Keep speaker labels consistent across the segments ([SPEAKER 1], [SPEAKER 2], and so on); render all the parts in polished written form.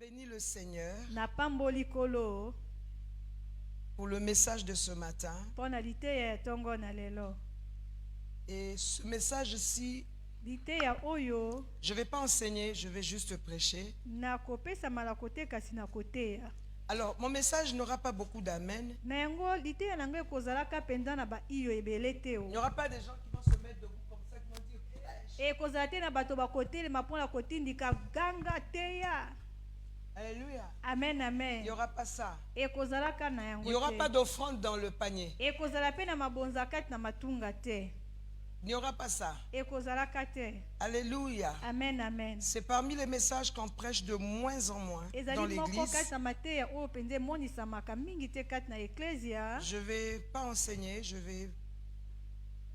[SPEAKER 1] bénis le Seigneur
[SPEAKER 2] Na pamboli kolo
[SPEAKER 1] pour le message de ce matin.
[SPEAKER 2] pona liteya tongo na lelo.
[SPEAKER 1] Et ce message-ci,
[SPEAKER 2] Liteya oyo
[SPEAKER 1] je ne vais pas enseigner, je vais juste prêcher.
[SPEAKER 2] na kopesa malakote kasi na koteya.
[SPEAKER 1] Alors, mon message n'aura pas beaucoup d'amen.
[SPEAKER 2] Na yango liteya nango ekozalaka penza na ba iyo ebele te
[SPEAKER 1] Il
[SPEAKER 2] o.
[SPEAKER 1] n'y aura pas des gens qui vont se mettre debout comme ça, qui vont dire hey.
[SPEAKER 2] Ekozala te na bato bakotelema mpona kotindika ganga teya.
[SPEAKER 1] Alléluia.
[SPEAKER 2] Amen,
[SPEAKER 1] Il
[SPEAKER 2] amen.
[SPEAKER 1] n'y aura pas ça.
[SPEAKER 2] Ekozalaka na yango
[SPEAKER 1] Il n'y aura
[SPEAKER 2] te.
[SPEAKER 1] pas d'offrande dans le panier.
[SPEAKER 2] Ekozala pe na mabonza kati na matunga te.
[SPEAKER 1] Il n'y aura pas ça.
[SPEAKER 2] Ekozalaka te.
[SPEAKER 1] Alléluia.
[SPEAKER 2] Amen, amen.
[SPEAKER 1] C'est parmi les messages qu'on prêche de moins en moins dans
[SPEAKER 2] Ezali moko
[SPEAKER 1] l'église.
[SPEAKER 2] kati na mateya oyo penza emonisamaka mingi te kati na eklesia.
[SPEAKER 1] Je ne vais pas enseigner, je vais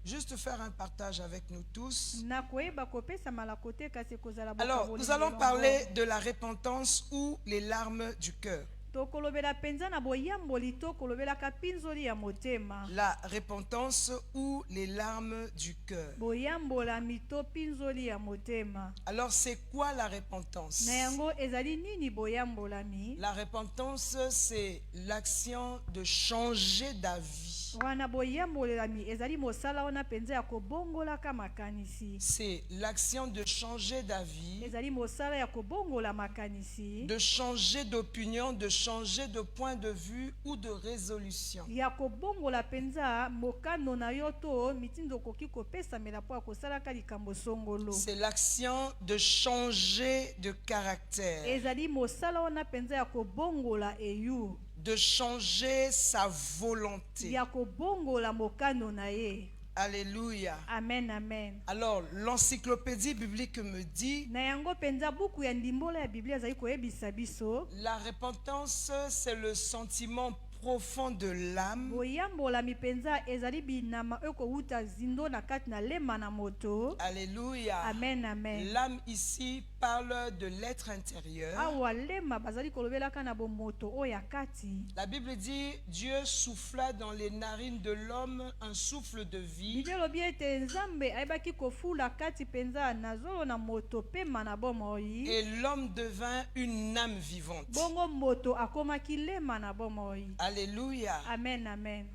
[SPEAKER 1] juste faire un partage avec nous tous.
[SPEAKER 2] Na koyeba kopesa malako te kasi ekozala
[SPEAKER 1] Alors,
[SPEAKER 2] bokaboli
[SPEAKER 1] nous allons
[SPEAKER 2] elongo.
[SPEAKER 1] parler de la repentance ou les larmes du cœur.
[SPEAKER 2] Tokolobela penza na boyamboli to kolobelaka pinzoli ya motema.
[SPEAKER 1] La repentance ou les larmes du cœur.
[SPEAKER 2] Boyambolami to pinzoli ya motema.
[SPEAKER 1] Alors, c'est quoi la repentance?
[SPEAKER 2] Na yango ezali nini boyambolami?
[SPEAKER 1] La repentance, c'est l'action de changer d'avis.
[SPEAKER 2] Wana boyambolami ezali mosala wana penza ya kobongolaka makanisi.
[SPEAKER 1] C'est l'action de changer d'avis,
[SPEAKER 2] Ezali mosala ya kobongola makanisi.
[SPEAKER 1] de changer d'opinion, de changer de point de vue ou de résolution.
[SPEAKER 2] Ya kobongola penza mokano na yo to mitindo koki kopesamela po ya kosalaka likambo songolo.
[SPEAKER 1] C'est l'action de changer de caractère,
[SPEAKER 2] Ezali mosala wana penza ya kobongola eyu.
[SPEAKER 1] de changer sa volonté.
[SPEAKER 2] Ya kobongola mokano na ye.
[SPEAKER 1] Alléluia.
[SPEAKER 2] Amen, amen.
[SPEAKER 1] Alors, l'encyclopédie biblique me dit,
[SPEAKER 2] Na yango penza buku ya ndimbola ya Biblia ezali koyebisa biso.
[SPEAKER 1] la repentance, c'est le sentiment profond de l'âme
[SPEAKER 2] Boyambola mipenza ezali binama eko uta zindo na kati na lema na moto.
[SPEAKER 1] Alléluia.
[SPEAKER 2] Amen, amen.
[SPEAKER 1] L'âme ici parle de l'être intérieur.
[SPEAKER 2] Awa lema bazali kolobelaka na bomoto oya kati.
[SPEAKER 1] La Bible dit, Dieu souffla dans les narines de l'homme un souffle de vie.
[SPEAKER 2] Biblia lobi ete nzambe ayebaki kofula kati penza na zolo na moto pema na bomoi.
[SPEAKER 1] Et l'homme devint une âme vivante.
[SPEAKER 2] Bongo moto akomaki lema na bomoi.
[SPEAKER 1] Alléluia.
[SPEAKER 2] Amen, amen.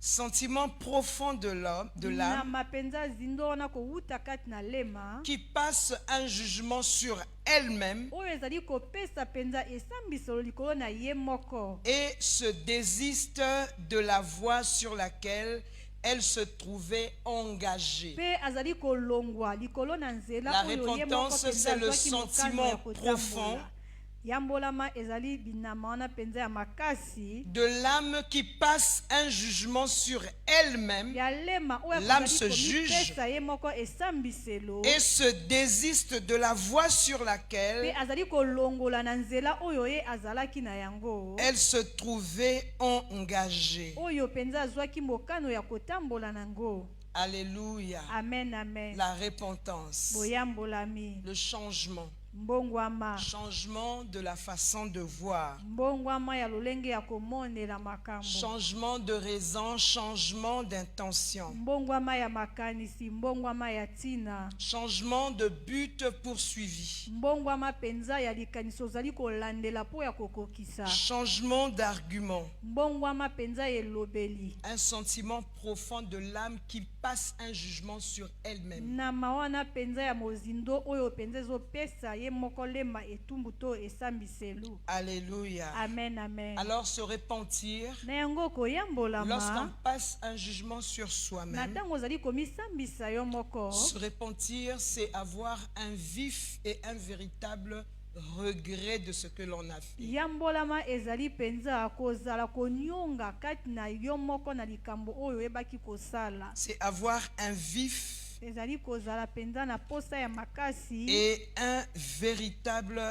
[SPEAKER 1] Sentiment profond de l'âme
[SPEAKER 2] Na mapenza zindo wana ko uta kati na lema.
[SPEAKER 1] qui passe un jugement sur elle-même
[SPEAKER 2] Oyo ezali kopesa penza esambisolo likolo na ye moko.
[SPEAKER 1] et se désiste de la voie sur laquelle elle se trouvait engagée.
[SPEAKER 2] Pe azali kolongwa likolo na nzela
[SPEAKER 1] La
[SPEAKER 2] oyo ye moko
[SPEAKER 1] repentance,
[SPEAKER 2] penza
[SPEAKER 1] c'est le
[SPEAKER 2] azwaki mokano
[SPEAKER 1] sentiment
[SPEAKER 2] ya kotambola.
[SPEAKER 1] profond
[SPEAKER 2] Yambolama ezali binama wana penza ya makasi.
[SPEAKER 1] de l'âme qui passe un jugement sur elle-même
[SPEAKER 2] Ya lema oyo
[SPEAKER 1] L'âme
[SPEAKER 2] akozali
[SPEAKER 1] se juge
[SPEAKER 2] komipesa ye moko esambiselo.
[SPEAKER 1] et se désiste de la voie sur
[SPEAKER 2] Pe
[SPEAKER 1] laquelle
[SPEAKER 2] azali kolongola na nzela oyo ye azalaki na yango.
[SPEAKER 1] elle se trouvait engagée.
[SPEAKER 2] Oyo penza azwaki mokano ya kotambola nango.
[SPEAKER 1] Alléluia.
[SPEAKER 2] Amen, amen.
[SPEAKER 1] La repentance,
[SPEAKER 2] Boyambolami.
[SPEAKER 1] le changement,
[SPEAKER 2] Mbongwama.
[SPEAKER 1] changement de la façon de voir,
[SPEAKER 2] Mbongwama ya lolenge ya komonela makambo.
[SPEAKER 1] changement de raison, changement d'intention,
[SPEAKER 2] Mbongwama ya makanisi, mbongwama ya tina.
[SPEAKER 1] changement de but poursuivi,
[SPEAKER 2] Mbongwama penza ya likaniso zali kolandela po ya kokokisa.
[SPEAKER 1] changement d'argument,
[SPEAKER 2] Mbongwama penza elobeli.
[SPEAKER 1] un sentiment profond de l'âme qui passe un jugement sur elle-même.
[SPEAKER 2] Na mawana penza ya mozindo oyo penza zo pesa ye moko lema etumbu to esambiselu.
[SPEAKER 1] Alléluia.
[SPEAKER 2] Amen, amen.
[SPEAKER 1] Alors se repentir,
[SPEAKER 2] Na yango koyambolama.
[SPEAKER 1] lorsqu'on passe un jugement sur
[SPEAKER 2] Na
[SPEAKER 1] soi-même,
[SPEAKER 2] tango zali komisambisa yo moko.
[SPEAKER 1] se repentir, c'est avoir un vif et un véritable regret de ce que l'on a fait.
[SPEAKER 2] Yambolama ezali penza kozala konyonga kati na yo moko na likambo oyo ebaki kosala.
[SPEAKER 1] C'est avoir un vif
[SPEAKER 2] Ezali kozala penza na posa ya makasi.
[SPEAKER 1] et un véritable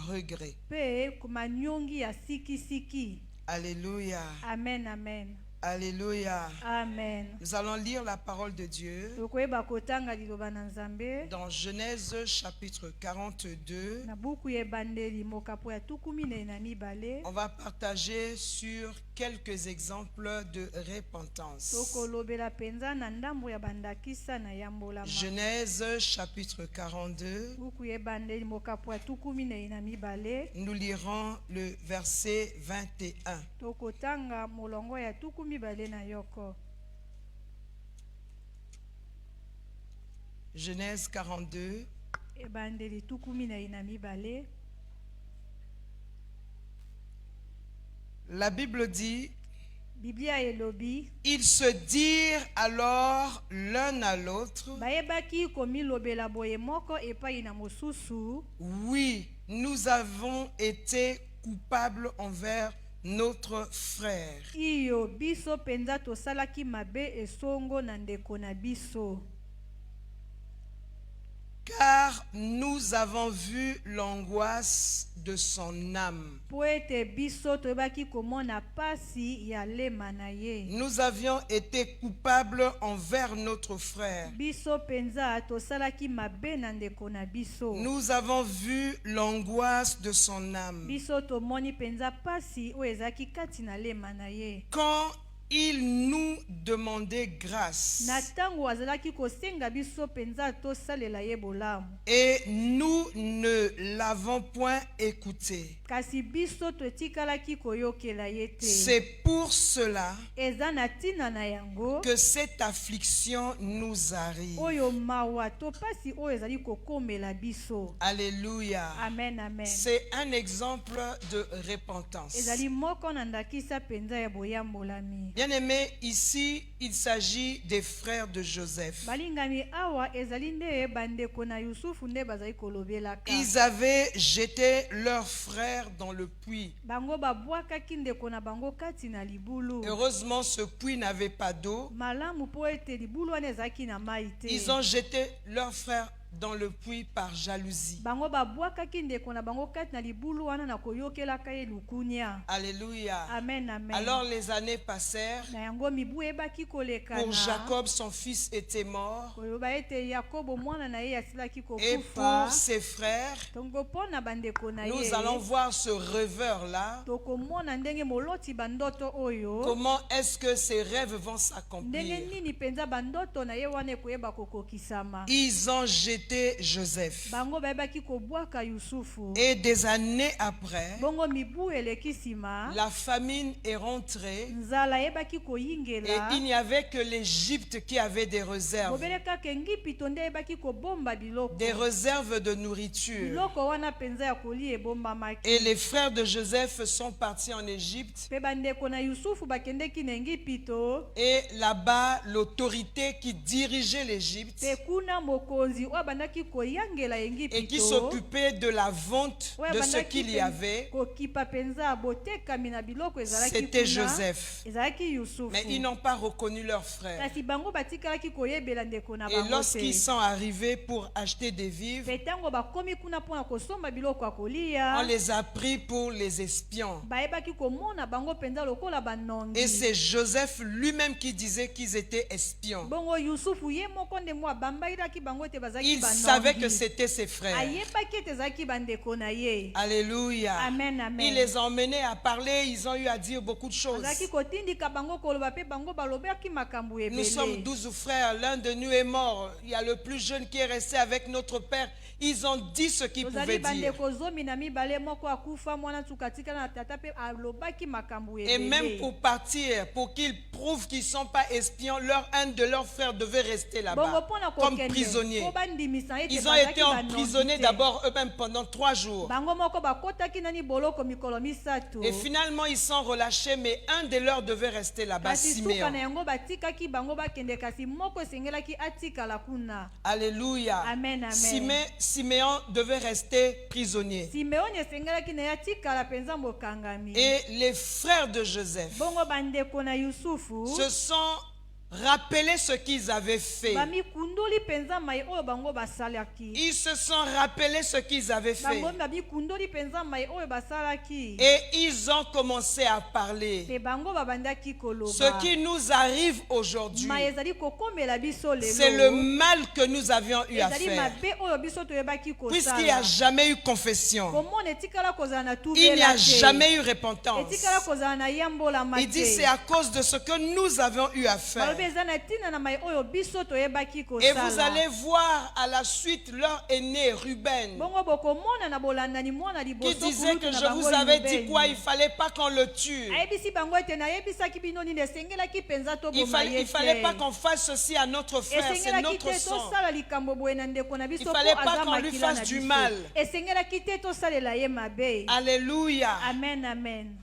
[SPEAKER 1] regret.
[SPEAKER 2] Pe kumanyongi ya siki siki.
[SPEAKER 1] Alléluia.
[SPEAKER 2] Amen, amen.
[SPEAKER 1] Alléluia.
[SPEAKER 2] Amen.
[SPEAKER 1] Nous allons lire la parole de Dieu
[SPEAKER 2] Tokoyeba kotanga liloba na Nzambe
[SPEAKER 1] dans Genèse chapitre 42.
[SPEAKER 2] na buku ya ebandeli mokapo ya 12.
[SPEAKER 1] On va partager sur quelques exemples de repentance.
[SPEAKER 2] Tokolobela penza na ndambo ya bandakisa na yambolama.
[SPEAKER 1] Genèse chapitre 42.
[SPEAKER 2] Buku ya ebandeli mokapo ya 12.
[SPEAKER 1] Nous lirons le verset 21.
[SPEAKER 2] Tokotanga molongo ya 12 na yoko.
[SPEAKER 1] Genèse 42.
[SPEAKER 2] Ebandeli 12.
[SPEAKER 1] La Bible dit,
[SPEAKER 2] Biblia elobi
[SPEAKER 1] ils se dirent alors l'un à l'autre,
[SPEAKER 2] bayebaki komilobela boye moko epai na mosusu,
[SPEAKER 1] oui, nous avons été coupables envers notre frère.
[SPEAKER 2] iyo biso penza tosalaki mabe esongo na ndeko na biso,
[SPEAKER 1] Car nous avons vu l'angoisse de son âme.
[SPEAKER 2] po ete biso toyebaki komona pasi ya lema na ye.
[SPEAKER 1] Nous avions été coupables envers notre frère.
[SPEAKER 2] Biso penza tosalaki mabe na ndeko na biso.
[SPEAKER 1] Nous avons vu l'angoisse de son âme.
[SPEAKER 2] Biso tomoni penza pasi oyo ezalaki kati na lema na ye.
[SPEAKER 1] Quand il nous demandait grâce
[SPEAKER 2] Na tango azalaki kosenga biso penza tosalela ye bolamu,
[SPEAKER 1] et nous ne l'avons point écouté.
[SPEAKER 2] kasi biso totikalaki koyokela ye te.
[SPEAKER 1] C'est pour cela
[SPEAKER 2] Eza na tina na yango
[SPEAKER 1] que cette affliction nous arrive.
[SPEAKER 2] oyo mawa to pasi oyo ezali kokomela biso.
[SPEAKER 1] Alléluia.
[SPEAKER 2] Amen, amen.
[SPEAKER 1] C'est un exemple de repentance.
[SPEAKER 2] Ezali moko na ndakisa penza ya boyambolami.
[SPEAKER 1] Bien-aimés, ici, il s'agit des frères de Joseph.
[SPEAKER 2] Balingami awa ezali nde bandeko na Yusufu nde bazali kolobelaka.
[SPEAKER 1] Ils avaient jeté leur frère dans le puits.
[SPEAKER 2] Bango babwakaki ndeko na bango kati na libulu.
[SPEAKER 1] Heureusement, ce puits n'avait pas d'eau.
[SPEAKER 2] Malamu po ete libulu wana ezalaki na mai te.
[SPEAKER 1] Ils ont jeté leur frère dans le puits par jalousie.
[SPEAKER 2] Bango babwakaki ndeko na bango kati na libulu wana na koyokelaka ye lukunya.
[SPEAKER 1] Alléluia.
[SPEAKER 2] Amen, amen.
[SPEAKER 1] Alors les années passèrent.
[SPEAKER 2] Na yango mibu ebaki kolekana.
[SPEAKER 1] Pour Jacob, son fils était mort.
[SPEAKER 2] Koloba ete Yakobo mwana na ye asilaki
[SPEAKER 1] Et
[SPEAKER 2] kokufa.
[SPEAKER 1] pour ses frères,
[SPEAKER 2] Tongo pona bandeko na ye.
[SPEAKER 1] nous allons voir ce rêveur-là.
[SPEAKER 2] Tokomona ndenge moloti bandoto oyo.
[SPEAKER 1] Comment est-ce que ces rêves vont
[SPEAKER 2] Ndenge
[SPEAKER 1] s'accomplir?
[SPEAKER 2] nini penza bandoto na ye wana ekoyeba kokokisama.
[SPEAKER 1] Ils ont jeté Joseph.
[SPEAKER 2] Bango bayebaki kobwaka Yusufu.
[SPEAKER 1] Et des années après,
[SPEAKER 2] Bongo mibu eleki sima.
[SPEAKER 1] la famine est rentrée
[SPEAKER 2] Nzala yebaki
[SPEAKER 1] et
[SPEAKER 2] koyingela.
[SPEAKER 1] il n'y avait que l'Égypte qui avait des réserves.
[SPEAKER 2] Bobeleka kengipi nde yebaki kobomba biloko.
[SPEAKER 1] Des réserves de nourriture.
[SPEAKER 2] Biloko wana penza ya koli ebombamaki.
[SPEAKER 1] Et les frères de Joseph sont partis en Égypte.
[SPEAKER 2] Pe bandeko na Yusufu bakendeki na Engipito.
[SPEAKER 1] Et là-bas, l'autorité qui dirigeait l'Égypte
[SPEAKER 2] Pe kuna mokonzi oyo bandaki koyangela Engipito.
[SPEAKER 1] et qui s'occupait de la vente
[SPEAKER 2] Oyo
[SPEAKER 1] de ce
[SPEAKER 2] bandaki
[SPEAKER 1] qu'il y avait,
[SPEAKER 2] kokipa penza botekami na biloko ezalaki
[SPEAKER 1] c'était
[SPEAKER 2] kuna.
[SPEAKER 1] Joseph.
[SPEAKER 2] Ezalaki Yusufu.
[SPEAKER 1] Mais ils n'ont pas reconnu leur frère.
[SPEAKER 2] Kasi bango batikalaki koyebela ndeko na
[SPEAKER 1] Et
[SPEAKER 2] bango te.
[SPEAKER 1] lorsqu'ils sont arrivés pour acheter des vivres,
[SPEAKER 2] Pe tango bakomi kuna mpona kosomba biloko ya
[SPEAKER 1] on
[SPEAKER 2] kolia.
[SPEAKER 1] les a pris pour les espions.
[SPEAKER 2] Bayebaki komona bango penza lokola banongi.
[SPEAKER 1] Et c'est Joseph lui-même qui disait qu'ils étaient espions.
[SPEAKER 2] Bongo Yusufu ye moko nde mwa bambairaki bango te bazaki
[SPEAKER 1] Il
[SPEAKER 2] banongi.
[SPEAKER 1] savait que c'était ses frères.
[SPEAKER 2] Ayebaki ete ezalaki bandeko na ye.
[SPEAKER 1] Alléluia.
[SPEAKER 2] Amen, amen.
[SPEAKER 1] Il les a emmenés à parler, ils ont eu à dire beaucoup de choses.
[SPEAKER 2] Azalaki kotindika bango koloba pe bango balobaki makambo
[SPEAKER 1] Nous sommes
[SPEAKER 2] ebele.
[SPEAKER 1] 12 frères, l'un de nous est mort. Il y a le plus jeune qui est resté avec notre père. Ils ont dit ce qu'ils pouvaient
[SPEAKER 2] Tozali
[SPEAKER 1] dire.
[SPEAKER 2] bandeko zomi na mibale moko akufa mwana tukatika na tata pe alobaki makambo
[SPEAKER 1] Et même
[SPEAKER 2] ebele.
[SPEAKER 1] pour partir, pour qu'ils prouvent qu'ils ne sont pas espions, un de leurs frères devait rester
[SPEAKER 2] Bongo
[SPEAKER 1] là-bas
[SPEAKER 2] pona
[SPEAKER 1] comme
[SPEAKER 2] kokende.
[SPEAKER 1] prisonnier.
[SPEAKER 2] Po bandimisa ete
[SPEAKER 1] Ils ont
[SPEAKER 2] bazalaki
[SPEAKER 1] été
[SPEAKER 2] banongi
[SPEAKER 1] emprisonnés
[SPEAKER 2] te.
[SPEAKER 1] d'abord eux-mêmes pendant 3 jours.
[SPEAKER 2] Bango moko bakotaki nani boloko mikolo misato.
[SPEAKER 1] Et finalement, ils sont relâchés, mais un de leurs devait rester là-bas,
[SPEAKER 2] Kasi suka na
[SPEAKER 1] Siméon.
[SPEAKER 2] yango batikaki bango bakende kasi moko esengelaki atikala kuna.
[SPEAKER 1] Alléluia.
[SPEAKER 2] Amen, amen.
[SPEAKER 1] Siméon devait rester prisonnier.
[SPEAKER 2] Simeoni esengelaki na ye atikala penza mokangami.
[SPEAKER 1] Et les frères de Joseph
[SPEAKER 2] Bongo bandeko na Yusufu
[SPEAKER 1] se sont rappelé ce qu'ils avaient fait.
[SPEAKER 2] bamikundoli mpenza mai oyo bango basalaki.
[SPEAKER 1] Ils se sont rappelés ce qu'ils avaient fait.
[SPEAKER 2] bango bamikundoli mpenza mai oyo basalaki.
[SPEAKER 1] Et ils ont commencé à parler.
[SPEAKER 2] Pe bango babandaki koloba.
[SPEAKER 1] Ce qui nous arrive aujourd'hui,
[SPEAKER 2] mai ezali kokomela biso lelo.
[SPEAKER 1] c'est le mal que nous avions eu à
[SPEAKER 2] ezali
[SPEAKER 1] faire.
[SPEAKER 2] mabe oyo biso toyebaki kosala.
[SPEAKER 1] Puisqu'il n'y a jamais eu confession,
[SPEAKER 2] komona etikala kozala na
[SPEAKER 1] il n'y a
[SPEAKER 2] tubela te.
[SPEAKER 1] jamais eu repentance.
[SPEAKER 2] etikala kozala na yambolama
[SPEAKER 1] Il dit
[SPEAKER 2] te.
[SPEAKER 1] c'est à cause de ce que nous avons eu à faire.
[SPEAKER 2] balobi eza na ntina na mai oyo biso toyebaki
[SPEAKER 1] Et
[SPEAKER 2] kosala.
[SPEAKER 1] vous allez voir à la suite leur aîné Ruben
[SPEAKER 2] bongo bokomona na bolandani mwana
[SPEAKER 1] qui
[SPEAKER 2] liboso
[SPEAKER 1] disait
[SPEAKER 2] kulutu
[SPEAKER 1] que
[SPEAKER 2] na
[SPEAKER 1] je
[SPEAKER 2] bango
[SPEAKER 1] vous avais
[SPEAKER 2] Rubeni.
[SPEAKER 1] dit quoi, il fallait pas qu'on le tue.
[SPEAKER 2] ayebisi bango ete nayebisaki bino nini esengelaki mpenza toboma ye
[SPEAKER 1] Il fallait
[SPEAKER 2] te.
[SPEAKER 1] pas qu'on fasse ceci à notre frère, c'est
[SPEAKER 2] esengelaki
[SPEAKER 1] notre
[SPEAKER 2] te
[SPEAKER 1] sang.
[SPEAKER 2] tosala likambo boye na ndeko na biso
[SPEAKER 1] Il
[SPEAKER 2] mpo
[SPEAKER 1] fallait pas
[SPEAKER 2] aza
[SPEAKER 1] qu'on lui
[SPEAKER 2] makila
[SPEAKER 1] fasse
[SPEAKER 2] na
[SPEAKER 1] du
[SPEAKER 2] biso.
[SPEAKER 1] mal.
[SPEAKER 2] esengelaki te tosalela ye mabe.
[SPEAKER 1] Alléluia.
[SPEAKER 2] amen amen.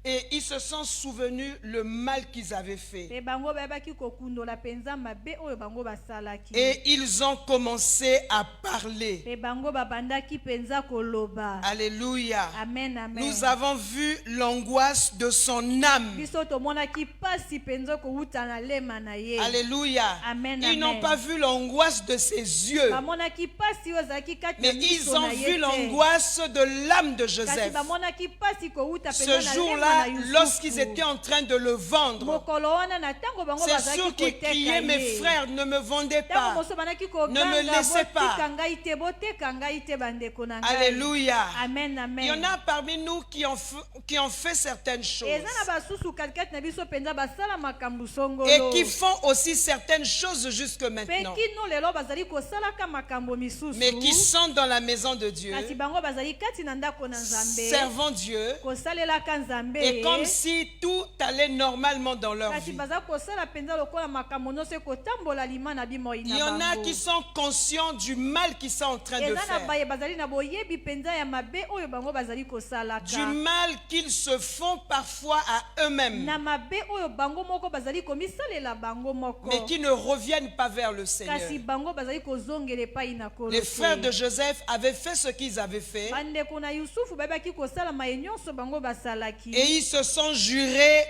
[SPEAKER 1] Et ils se sont souvenus le mal qu'ils avaient fait.
[SPEAKER 2] pe bango bayebaki kokundola mpenza mabe oyo bango basalaki.
[SPEAKER 1] Et ils ont commencé à parler.
[SPEAKER 2] pe bango babandaki mpenza koloba.
[SPEAKER 1] Alléluia.
[SPEAKER 2] amen amen.
[SPEAKER 1] Nous avons vu l'angoisse de son âme.
[SPEAKER 2] biso tomonaki pasi mpenza kowuta na lema na ye.
[SPEAKER 1] Alléluia.
[SPEAKER 2] Amen,
[SPEAKER 1] Ils n'ont
[SPEAKER 2] amen.
[SPEAKER 1] pas vu l'angoisse de ses yeux,
[SPEAKER 2] bamonaki pasi oyo ezalaki kati
[SPEAKER 1] mais
[SPEAKER 2] na
[SPEAKER 1] ils
[SPEAKER 2] miso
[SPEAKER 1] ont
[SPEAKER 2] na ye
[SPEAKER 1] vu
[SPEAKER 2] te.
[SPEAKER 1] l'angoisse de l'âme de
[SPEAKER 2] kasi
[SPEAKER 1] Joseph.
[SPEAKER 2] bamonaki pasi kowuta
[SPEAKER 1] Ce
[SPEAKER 2] mpenza na lema
[SPEAKER 1] jour-là,
[SPEAKER 2] na Yusufu.
[SPEAKER 1] lorsqu'ils étaient en train de le vendre,
[SPEAKER 2] mokolo wana na ntango bango
[SPEAKER 1] c'est
[SPEAKER 2] bazalaki
[SPEAKER 1] sûr qu'ils
[SPEAKER 2] koteka
[SPEAKER 1] criaient, mes
[SPEAKER 2] ye.
[SPEAKER 1] frères, ne me vendez
[SPEAKER 2] ntango
[SPEAKER 1] pas.
[SPEAKER 2] mosusu bandaki
[SPEAKER 1] Ne me laissez pas.
[SPEAKER 2] botika ngai te boteka ngai te bandeko na ngai.
[SPEAKER 1] Alléluia.
[SPEAKER 2] amen amen.
[SPEAKER 1] Il y en a parmi nous qui ont fait certaines choses
[SPEAKER 2] eza na basusu katikati na biso mpenza basala makambo songolo.
[SPEAKER 1] et qui font aussi certaines choses jusque
[SPEAKER 2] mpe
[SPEAKER 1] maintenant,
[SPEAKER 2] kino lelo bazali kosalaka makambo misusu.
[SPEAKER 1] mais qui sont dans la maison de Dieu,
[SPEAKER 2] kasi bango bazali kati na ndako na nzambe.
[SPEAKER 1] servant Dieu,
[SPEAKER 2] kosalelaka nzambe.
[SPEAKER 1] et comme si tout allait normalement dans leur
[SPEAKER 2] kasi
[SPEAKER 1] vie.
[SPEAKER 2] baza kosala mpenza lokola makambo nyonso ekotambola lima na bimoi
[SPEAKER 1] Il
[SPEAKER 2] na
[SPEAKER 1] y en a
[SPEAKER 2] bango.
[SPEAKER 1] qui sont conscients du mal qu'ils sont en train de
[SPEAKER 2] eza na
[SPEAKER 1] faire,
[SPEAKER 2] baye bazali na boyebi mpenza ya mabe oyo bango bazali kosalaka.
[SPEAKER 1] du mal qu'ils se font parfois à eux-mêmes,
[SPEAKER 2] na mabe oyo bango moko bazali komisalela bango moko.
[SPEAKER 1] mais qui ne reviennent pas vers le Seigneur.
[SPEAKER 2] kasi bango bazali kozongela epai na kolo
[SPEAKER 1] Les
[SPEAKER 2] te.
[SPEAKER 1] frères de Joseph avaient fait ce qu'ils avaient fait
[SPEAKER 2] bandeko na yusufu bayebaki kosala maye nyonso bango basalaki.
[SPEAKER 1] et ils se sont jurés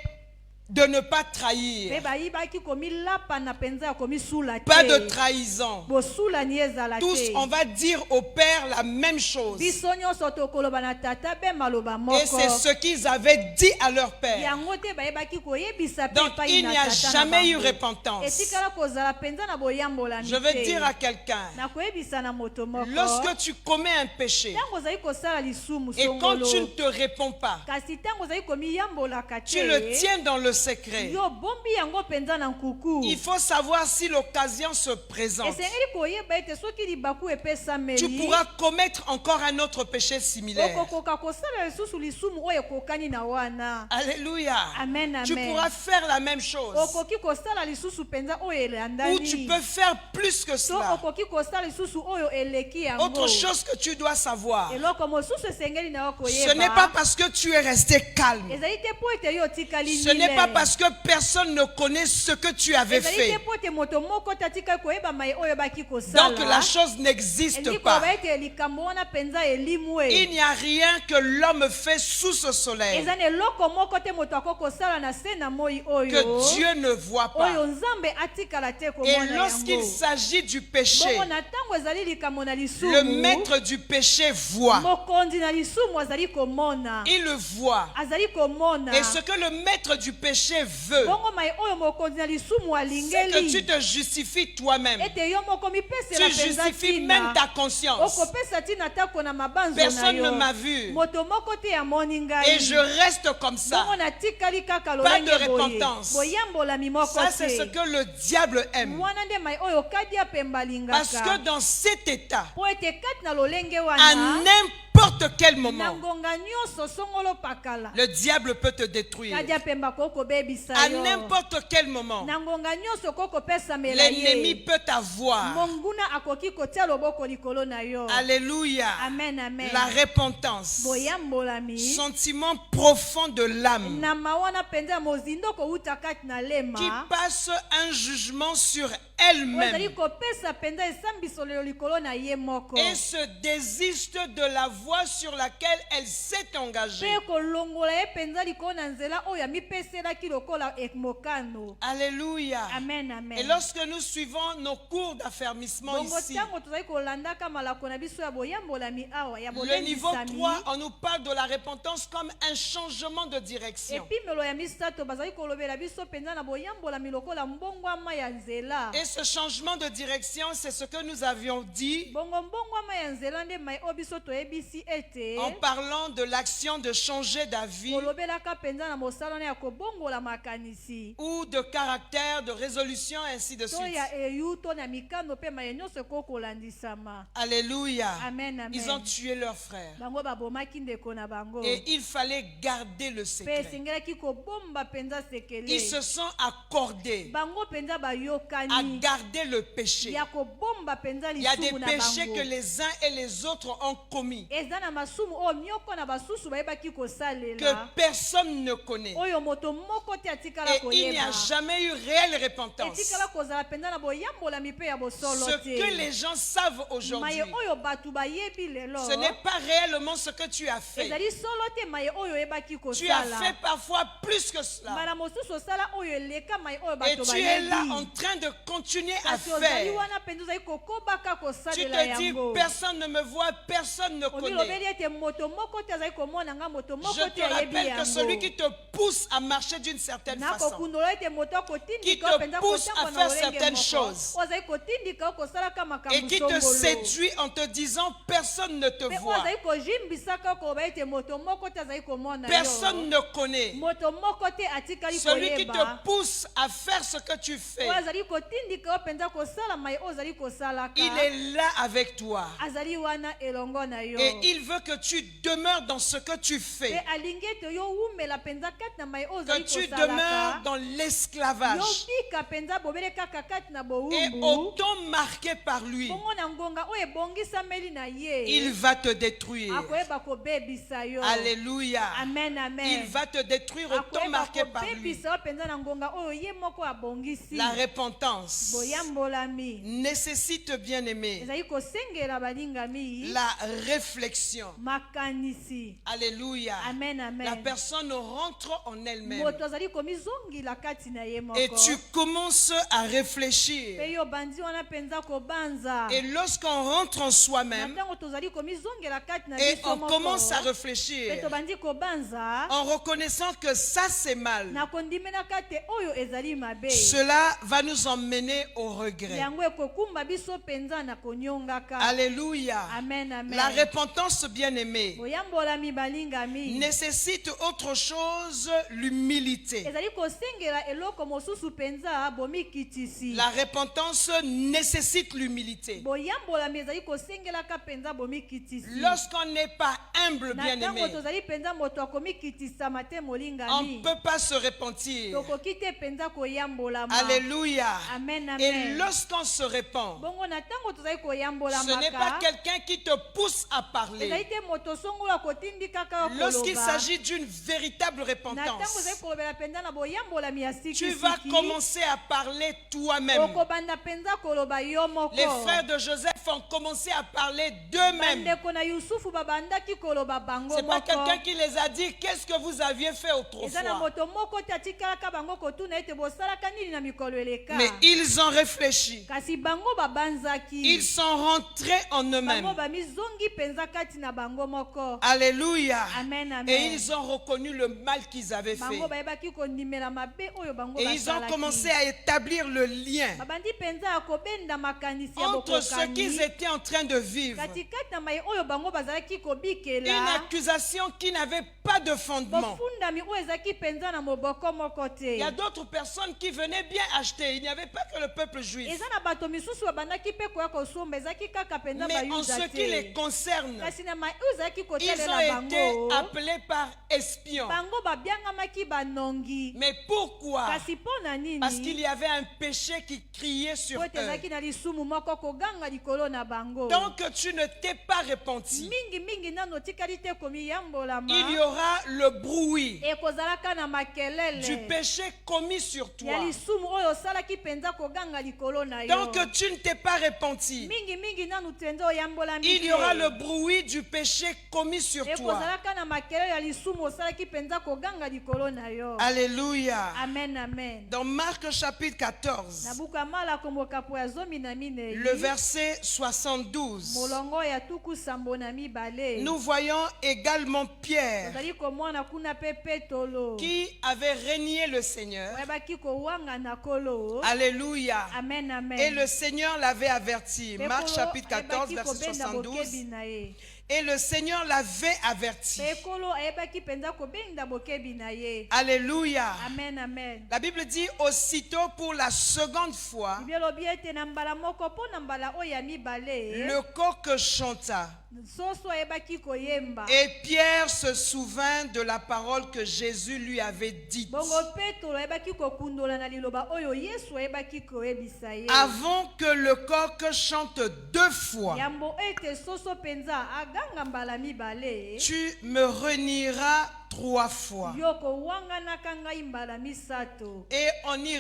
[SPEAKER 1] de ne pas
[SPEAKER 2] mpe
[SPEAKER 1] trahir.
[SPEAKER 2] bayibaki komilapa na mpenza ya komisula te.
[SPEAKER 1] Pas de trahison.
[SPEAKER 2] bosulani ezala
[SPEAKER 1] Tous,
[SPEAKER 2] te.
[SPEAKER 1] on va dire au Père la même chose. Et
[SPEAKER 2] biso nyonso tokoloba na tata mpe maloba moko.
[SPEAKER 1] c'est ce qu'ils avaient dit à leur Père.
[SPEAKER 2] yango te bayebaki koyebisa mpe
[SPEAKER 1] Donc
[SPEAKER 2] epai
[SPEAKER 1] il
[SPEAKER 2] na
[SPEAKER 1] n'y a
[SPEAKER 2] tata na
[SPEAKER 1] jamais eu
[SPEAKER 2] bango.
[SPEAKER 1] repentance.
[SPEAKER 2] etikala kozala mpenza na boyambolami
[SPEAKER 1] Je veux
[SPEAKER 2] te.
[SPEAKER 1] dire à quelqu'un,
[SPEAKER 2] nakoyebisa na moto moko.
[SPEAKER 1] lorsque tu commets un péché
[SPEAKER 2] ntango ozali kosala lisumu
[SPEAKER 1] et quand
[SPEAKER 2] songolo.
[SPEAKER 1] tu ne te réponds pas,
[SPEAKER 2] kasi ntango ozali komiyambolaka te.
[SPEAKER 1] tu le tiens dans le secret.
[SPEAKER 2] yo bombi yango mpenza na nkuku.
[SPEAKER 1] Il faut savoir si l'occasion se présente.
[SPEAKER 2] esengeli koyeba ete soki libaku epesameli.
[SPEAKER 1] Tu pourras commettre encore un autre péché similaire.
[SPEAKER 2] okokoka kosala lisusu lisumu oyo ekokani na wana.
[SPEAKER 1] Alléluia.
[SPEAKER 2] amen
[SPEAKER 1] Tu
[SPEAKER 2] amen.
[SPEAKER 1] pourras faire la même chose.
[SPEAKER 2] okoki kosala lisusu mpenza oyo elandani.
[SPEAKER 1] Ou tu peux faire plus que
[SPEAKER 2] to
[SPEAKER 1] cela.
[SPEAKER 2] okoki kosala lisusu oyo eleki yango.
[SPEAKER 1] Autre chose que tu dois savoir,
[SPEAKER 2] eloko mosusu esengeli na yo koyeba.
[SPEAKER 1] ce n'est pas parce que tu es resté calme.
[SPEAKER 2] ezali te mpo ete yo otikali
[SPEAKER 1] Ce n'est pas parce que personne ne connaît ce que tu avais
[SPEAKER 2] ezali te
[SPEAKER 1] fait.
[SPEAKER 2] mpo ete moto moko te atikali koyeba mai oyo baki kosala.
[SPEAKER 1] Donc la chose n'existe
[SPEAKER 2] elingi
[SPEAKER 1] pas.
[SPEAKER 2] koyeba ete likambo wana mpenza elimu
[SPEAKER 1] Il n'y a rien que l'homme fait sous ce soleil
[SPEAKER 2] eza na eloko moko te moto ako kosala na se na moi oyo.
[SPEAKER 1] que Dieu ne voit
[SPEAKER 2] oyo
[SPEAKER 1] pas.
[SPEAKER 2] nzambe atikala te
[SPEAKER 1] Et
[SPEAKER 2] komona
[SPEAKER 1] lorsqu'il
[SPEAKER 2] yango.
[SPEAKER 1] s'agit du péché,
[SPEAKER 2] bongo na ntango ezali likambo na lisumu.
[SPEAKER 1] le maître du péché voit.
[SPEAKER 2] mokonzi na lisumu azali komona.
[SPEAKER 1] Il le voit.
[SPEAKER 2] azali komona.
[SPEAKER 1] Et ce que le maître du péché veut,
[SPEAKER 2] bongo mai oyo mokonzi na lisumu
[SPEAKER 1] c'est que tu
[SPEAKER 2] alingeli.
[SPEAKER 1] te justifies toi-même.
[SPEAKER 2] ete yo moko mipesela
[SPEAKER 1] Tu
[SPEAKER 2] mpenza
[SPEAKER 1] justifies même
[SPEAKER 2] ntina.
[SPEAKER 1] ta conscience.
[SPEAKER 2] okopesa ntina tako na mabanzo na
[SPEAKER 1] Personne ne
[SPEAKER 2] yo.
[SPEAKER 1] m'a vu.
[SPEAKER 2] moto moko te amoni
[SPEAKER 1] Et
[SPEAKER 2] ngai.
[SPEAKER 1] je reste comme ça.
[SPEAKER 2] bongo natikali kaka
[SPEAKER 1] Pas de
[SPEAKER 2] lolenge boye.
[SPEAKER 1] repentance.
[SPEAKER 2] boyambolami moko
[SPEAKER 1] Ça, c'est ce
[SPEAKER 2] te.
[SPEAKER 1] que le diable aime.
[SPEAKER 2] mwana nde mai oyo kadi apemba
[SPEAKER 1] Parce que
[SPEAKER 2] lingaka.
[SPEAKER 1] dans cet état,
[SPEAKER 2] po ete kati na lolenge
[SPEAKER 1] à
[SPEAKER 2] wana.
[SPEAKER 1] n'importe quel
[SPEAKER 2] na
[SPEAKER 1] moment,
[SPEAKER 2] ngonga nyonso songolo pakala.
[SPEAKER 1] le diable peut te détruire.
[SPEAKER 2] kadi apemba kokobebisa
[SPEAKER 1] À
[SPEAKER 2] yo.
[SPEAKER 1] n'importe quel moment,
[SPEAKER 2] na ngonga nyonso kokopesamela
[SPEAKER 1] l'ennemi
[SPEAKER 2] ye.
[SPEAKER 1] peut t'avoir.
[SPEAKER 2] monguna akoki kotia loboko likolo na yo.
[SPEAKER 1] Alléluia.
[SPEAKER 2] amen amen.
[SPEAKER 1] La repentance,
[SPEAKER 2] boyambolami.
[SPEAKER 1] sentiment profond de l'âme
[SPEAKER 2] na mawana mpenza mozindo kowuta kati na lema.
[SPEAKER 1] qui passe un jugement sur
[SPEAKER 2] oyo ezali
[SPEAKER 1] elle-même
[SPEAKER 2] kopesa mpenza esambisolo likolo na ye moko.
[SPEAKER 1] et se désiste de la voie voie sur laquelle elle s'est engagée.
[SPEAKER 2] mpe kolongola ye mpenza likolo na nzela oyo amipeselaki lokola mokano.
[SPEAKER 1] Alléluia.
[SPEAKER 2] Amen, amen.
[SPEAKER 1] Et lorsque nous suivons nos cours d'affermissement
[SPEAKER 2] bongo
[SPEAKER 1] ici,
[SPEAKER 2] ntango tozali kolandaka malako na biso ya boyambolami awa ya
[SPEAKER 1] le niveau
[SPEAKER 2] bolendisami
[SPEAKER 1] 3, on nous parle de la repentance comme un changement de direction.
[SPEAKER 2] epimelo ya misato bazali kolobela biso mpenza na boyambolami lokola mbongwama ya nzela.
[SPEAKER 1] Et ce changement de direction, c'est ce que nous avions dit
[SPEAKER 2] bongo mbongwama ya nzela nde mai oyo biso toyebisi ete
[SPEAKER 1] en parlant de l'action de changer d'avis
[SPEAKER 2] kolobelaka mpenza na mosala na ya kobongola makanisi
[SPEAKER 1] ou de caractère, de résolution, ainsi de
[SPEAKER 2] to
[SPEAKER 1] suite.
[SPEAKER 2] ya eyu to na mikano mpe maye nyonso ekoki kolandisama.
[SPEAKER 1] Alléluia.
[SPEAKER 2] Amen, amen.
[SPEAKER 1] Ils ont tué leur frère.
[SPEAKER 2] bango babomaki ndeko na bango
[SPEAKER 1] Et il fallait garder le
[SPEAKER 2] mpe
[SPEAKER 1] secret.
[SPEAKER 2] esengelaki kobomba mpenza sekele.
[SPEAKER 1] Ils se sont accordés
[SPEAKER 2] bango mpenza
[SPEAKER 1] à
[SPEAKER 2] bayokani
[SPEAKER 1] garder le péché.
[SPEAKER 2] ya kobomba mpenza
[SPEAKER 1] Il y a des
[SPEAKER 2] lisumu na
[SPEAKER 1] péchés
[SPEAKER 2] bango.
[SPEAKER 1] que les uns et les autres ont commis,
[SPEAKER 2] eza na masumu oyo mioko na basusu bayebaki
[SPEAKER 1] que
[SPEAKER 2] kosalela
[SPEAKER 1] personne ne connaît.
[SPEAKER 2] oyo moto moko te atikala
[SPEAKER 1] Et il n'y a
[SPEAKER 2] koyeba
[SPEAKER 1] jamais eu réelle repentance.
[SPEAKER 2] etikala kozala mpenza na boyambolami mpe ya bosolo
[SPEAKER 1] Ce que
[SPEAKER 2] te.
[SPEAKER 1] les gens savent aujourd'hui,
[SPEAKER 2] maye oyo bato bayebi lelo
[SPEAKER 1] ce n'est pas réellement ce que tu as fait.
[SPEAKER 2] ezali solo te maye oyo oyebaki
[SPEAKER 1] Tu as fait
[SPEAKER 2] kosala
[SPEAKER 1] parfois plus que cela.
[SPEAKER 2] mbala mosusu osala oyo eleka maye oyo
[SPEAKER 1] Et
[SPEAKER 2] bato
[SPEAKER 1] tu es là en
[SPEAKER 2] bayebi
[SPEAKER 1] train de continuer à
[SPEAKER 2] kasi ozali
[SPEAKER 1] faire.
[SPEAKER 2] wana mpenza ozali kokobaka
[SPEAKER 1] Tu
[SPEAKER 2] kosalela
[SPEAKER 1] te dis,
[SPEAKER 2] yango
[SPEAKER 1] personne ne me voit, personne ne
[SPEAKER 2] omilobeli
[SPEAKER 1] connaît.
[SPEAKER 2] ete moto moko te azali komona nga moto moko
[SPEAKER 1] Je
[SPEAKER 2] te
[SPEAKER 1] te
[SPEAKER 2] ayebi
[SPEAKER 1] rappelle que celui qui
[SPEAKER 2] yango
[SPEAKER 1] te pousse à marcher d'une certaine façon,
[SPEAKER 2] nakokundola ete moto
[SPEAKER 1] qui
[SPEAKER 2] akotindika
[SPEAKER 1] te
[SPEAKER 2] mpenza
[SPEAKER 1] pousse à
[SPEAKER 2] kotambola
[SPEAKER 1] faire
[SPEAKER 2] na lolenge
[SPEAKER 1] certaines
[SPEAKER 2] moko
[SPEAKER 1] choses,
[SPEAKER 2] oyo azali kotindika oyo kosalaka
[SPEAKER 1] et
[SPEAKER 2] makambo
[SPEAKER 1] qui te
[SPEAKER 2] songolo
[SPEAKER 1] séduit en te disant, personne ne te
[SPEAKER 2] mpe oyo
[SPEAKER 1] voit,
[SPEAKER 2] azali kojimbisaka koloba ete moto moko te azali komona
[SPEAKER 1] personne
[SPEAKER 2] yo
[SPEAKER 1] ne connaît.
[SPEAKER 2] moto moko te atikali
[SPEAKER 1] Celui qui
[SPEAKER 2] koyeba
[SPEAKER 1] te pousse à faire ce que tu fais,
[SPEAKER 2] oyo azali kotindika yo mpenza kosala maye oyo ozali kosalaka
[SPEAKER 1] il est là avec toi.
[SPEAKER 2] azali wana elongo na yo
[SPEAKER 1] Et il veut que tu demeures dans ce que tu
[SPEAKER 2] mpe
[SPEAKER 1] fais,
[SPEAKER 2] alingi ete yo umela mpenza kati na maye oyo
[SPEAKER 1] que
[SPEAKER 2] ozali
[SPEAKER 1] tu
[SPEAKER 2] kosalaka
[SPEAKER 1] demeures dans l'esclavage.
[SPEAKER 2] yo bika mpenza bobele kaka kati na
[SPEAKER 1] Et
[SPEAKER 2] bowumbu
[SPEAKER 1] autant marqué par lui,
[SPEAKER 2] bongo na ngonga oyo ebongisameli na ye
[SPEAKER 1] il va te détruire.
[SPEAKER 2] akoyeba kobebisa yo
[SPEAKER 1] Alléluia.
[SPEAKER 2] amen amen
[SPEAKER 1] Il va te détruire autant
[SPEAKER 2] akoyeba
[SPEAKER 1] marqué par lui.
[SPEAKER 2] kobebisa yo mpenza na ngonga oyo ye moko abongisi
[SPEAKER 1] La repentance
[SPEAKER 2] boyambolami
[SPEAKER 1] nécessite, bien aimé,
[SPEAKER 2] ezali kosengela balingami
[SPEAKER 1] la réflexion.
[SPEAKER 2] makanisi.
[SPEAKER 1] Alléluia.
[SPEAKER 2] Amen, amen.
[SPEAKER 1] La personne rentre en elle-même
[SPEAKER 2] moto azali komizongila kati na ye moko
[SPEAKER 1] et tu commences à réfléchir.
[SPEAKER 2] mpe yo bandi wana mpenza kobanza
[SPEAKER 1] Et lorsqu'on rentre en
[SPEAKER 2] na
[SPEAKER 1] soi-même
[SPEAKER 2] ntango tozali komizongela kati na
[SPEAKER 1] et
[SPEAKER 2] biso
[SPEAKER 1] on
[SPEAKER 2] moko
[SPEAKER 1] commence à
[SPEAKER 2] mpe
[SPEAKER 1] réfléchir
[SPEAKER 2] tobandi kobanza
[SPEAKER 1] en reconnaissant que ça c'est mal,
[SPEAKER 2] na kondimelaka te oyo ezali mabe
[SPEAKER 1] cela va nous emmener au regret.
[SPEAKER 2] yango ekokumba biso mpenza na konyongaka.
[SPEAKER 1] Alléluia.
[SPEAKER 2] Amen, amen.
[SPEAKER 1] La repentance, bien aimée,
[SPEAKER 2] boyambolami balingami
[SPEAKER 1] nécessite autre chose, l'humilité.
[SPEAKER 2] ezali kosengela eloko mosusu mpenza bomikitisi.
[SPEAKER 1] La repentance nécessite l'humilité.
[SPEAKER 2] boyambolami ezali kosengelaka mpenza bomikitisi.
[SPEAKER 1] Lorsqu'on n'est pas humble,
[SPEAKER 2] na
[SPEAKER 1] bien
[SPEAKER 2] ntango
[SPEAKER 1] aimé,
[SPEAKER 2] tozali mpenza moto akomikitisama te
[SPEAKER 1] on
[SPEAKER 2] molingami
[SPEAKER 1] ne peut pas se repentir.
[SPEAKER 2] tokoki te mpenza koyambolama.
[SPEAKER 1] Alléluia.
[SPEAKER 2] Amen,
[SPEAKER 1] Et
[SPEAKER 2] amen.
[SPEAKER 1] lorsqu'on se répand,
[SPEAKER 2] bongo na ntango tozali
[SPEAKER 1] ce n'est pas
[SPEAKER 2] koyambolamaka
[SPEAKER 1] quelqu'un qui te pousse à
[SPEAKER 2] ezali
[SPEAKER 1] parler.
[SPEAKER 2] te moto songola kotindikaka yo
[SPEAKER 1] Lorsqu'il
[SPEAKER 2] koloba.
[SPEAKER 1] s'agit d'une véritable
[SPEAKER 2] na ntango
[SPEAKER 1] repentance,
[SPEAKER 2] ozali kolobela mpenza na boyambolami ya
[SPEAKER 1] tu vas
[SPEAKER 2] sikisiki
[SPEAKER 1] commencer à parler toi-même.
[SPEAKER 2] okobanda mpenza koloba yo moko.
[SPEAKER 1] Les frères de Joseph ont commencé à parler d'eux-mêmes.
[SPEAKER 2] bandeko na yusufu babandaki koloba bango
[SPEAKER 1] C'est pas
[SPEAKER 2] moko.
[SPEAKER 1] quelqu'un qui les a dit qu'est-ce que vous aviez fait
[SPEAKER 2] eza na
[SPEAKER 1] autrefois.
[SPEAKER 2] moto moko te atikalaka bango kotuna ete bosalaka nini na mikolo eleka.
[SPEAKER 1] Mais ils ont réfléchi.
[SPEAKER 2] kasi bango babanzaki.
[SPEAKER 1] Ils sont rentrés en
[SPEAKER 2] bango
[SPEAKER 1] eux-mêmes.
[SPEAKER 2] bamizongi mpenza kati na bango moko.
[SPEAKER 1] Alléluia.
[SPEAKER 2] Amen, amen.
[SPEAKER 1] Et ils ont reconnu le mal qu'ils avaient fait.
[SPEAKER 2] bango bayebaki kondimela mabe oyo bango
[SPEAKER 1] Et ils ont
[SPEAKER 2] basalaki.
[SPEAKER 1] commencé à établir le lien
[SPEAKER 2] babandi mpenza ya kobenda makanisi ya
[SPEAKER 1] entre ce
[SPEAKER 2] bokokani
[SPEAKER 1] qu'ils étaient en train de vivre.
[SPEAKER 2] katikati na mai oyo bango bazalaki
[SPEAKER 1] Une
[SPEAKER 2] kobikela
[SPEAKER 1] accusation qui n'avait pas de fondement.
[SPEAKER 2] bofundami oyo ezalaki mpenza na moboko moko
[SPEAKER 1] Il y a
[SPEAKER 2] te.
[SPEAKER 1] d'autres personnes qui venaient bien acheter. Il n'y avait pas que le peuple juif.
[SPEAKER 2] eza na bato misusu babandaki mpe koya kosomba ezalaki kaka mpenza
[SPEAKER 1] Mais en ce
[SPEAKER 2] bayuda
[SPEAKER 1] qui les
[SPEAKER 2] te.
[SPEAKER 1] concerne,
[SPEAKER 2] kasi na mai oyo ezalaki
[SPEAKER 1] ils
[SPEAKER 2] kotelela
[SPEAKER 1] ont été
[SPEAKER 2] bango
[SPEAKER 1] appelés par espions.
[SPEAKER 2] bango babiangamaki banongi.
[SPEAKER 1] Mais pourquoi?
[SPEAKER 2] kasi mpo na
[SPEAKER 1] Parce qu'il
[SPEAKER 2] nini
[SPEAKER 1] y avait un péché qui criait sur
[SPEAKER 2] po ete
[SPEAKER 1] eux.
[SPEAKER 2] ezalaki na lisumu moko koganga likolo na bango.
[SPEAKER 1] Tant que tu ne t'es pas repenti,
[SPEAKER 2] mingi nano otikali te komiyambolama
[SPEAKER 1] il y aura le bruit
[SPEAKER 2] ekozalaka na makelele
[SPEAKER 1] du péché commis sur
[SPEAKER 2] ya
[SPEAKER 1] toi.
[SPEAKER 2] lisumu oyo osalaki mpenza koganga likolo na
[SPEAKER 1] Tant
[SPEAKER 2] yo.
[SPEAKER 1] que tu ne t'es pas repenti,
[SPEAKER 2] mingi nanu mpenza oyambolami
[SPEAKER 1] il y aura le bruit bruit du péché commis sur toi.
[SPEAKER 2] ekozalaka na makelele ya lisumu osalaki mpenza koganga likolo na yo.
[SPEAKER 1] Alléluia.
[SPEAKER 2] Amen, amen.
[SPEAKER 1] Dans Marc chapitre 14,
[SPEAKER 2] Na buku ya Malako mokapo ya 14,
[SPEAKER 1] le verset 72,
[SPEAKER 2] molongo ya tuku sambo na mibale,
[SPEAKER 1] nous voyons également Pierre
[SPEAKER 2] tozali komona kuna pe Petolo
[SPEAKER 1] qui avait régné le Seigneur.
[SPEAKER 2] oyebaki kowanga na kolo.
[SPEAKER 1] Alléluia.
[SPEAKER 2] Amen, amen.
[SPEAKER 1] Et le Seigneur l'avait averti.
[SPEAKER 2] Pe
[SPEAKER 1] Marc
[SPEAKER 2] kolo
[SPEAKER 1] chapitre 14,
[SPEAKER 2] ayebaki
[SPEAKER 1] verset
[SPEAKER 2] kobenda
[SPEAKER 1] 72.
[SPEAKER 2] bokebi na ye.
[SPEAKER 1] Et le Seigneur l'avait averti.
[SPEAKER 2] Pe kolo ayebaki mpenza kobenda bokebi na ye.
[SPEAKER 1] Alléluia.
[SPEAKER 2] Amen, amen.
[SPEAKER 1] La Bible dit aussitôt pour la seconde fois,
[SPEAKER 2] Bible elobi ete na mbala moko mpo na mbala oyo ya mibale
[SPEAKER 1] le coq chanta.
[SPEAKER 2] soso ayebaki koyemba.
[SPEAKER 1] Et Pierre se souvint de la parole que Jésus lui avait dite.
[SPEAKER 2] Bongo Petolo ayebaki kokundola na liloba oyo Yesu ayebaki koyebisa ye.
[SPEAKER 1] Avant que le coq chante 2 fois,
[SPEAKER 2] Yambo ete soso penza aganga mbala mibale.
[SPEAKER 1] tu me renieras 3 fois.
[SPEAKER 2] Yoko wanga nakangai mbala misato.
[SPEAKER 1] Et en y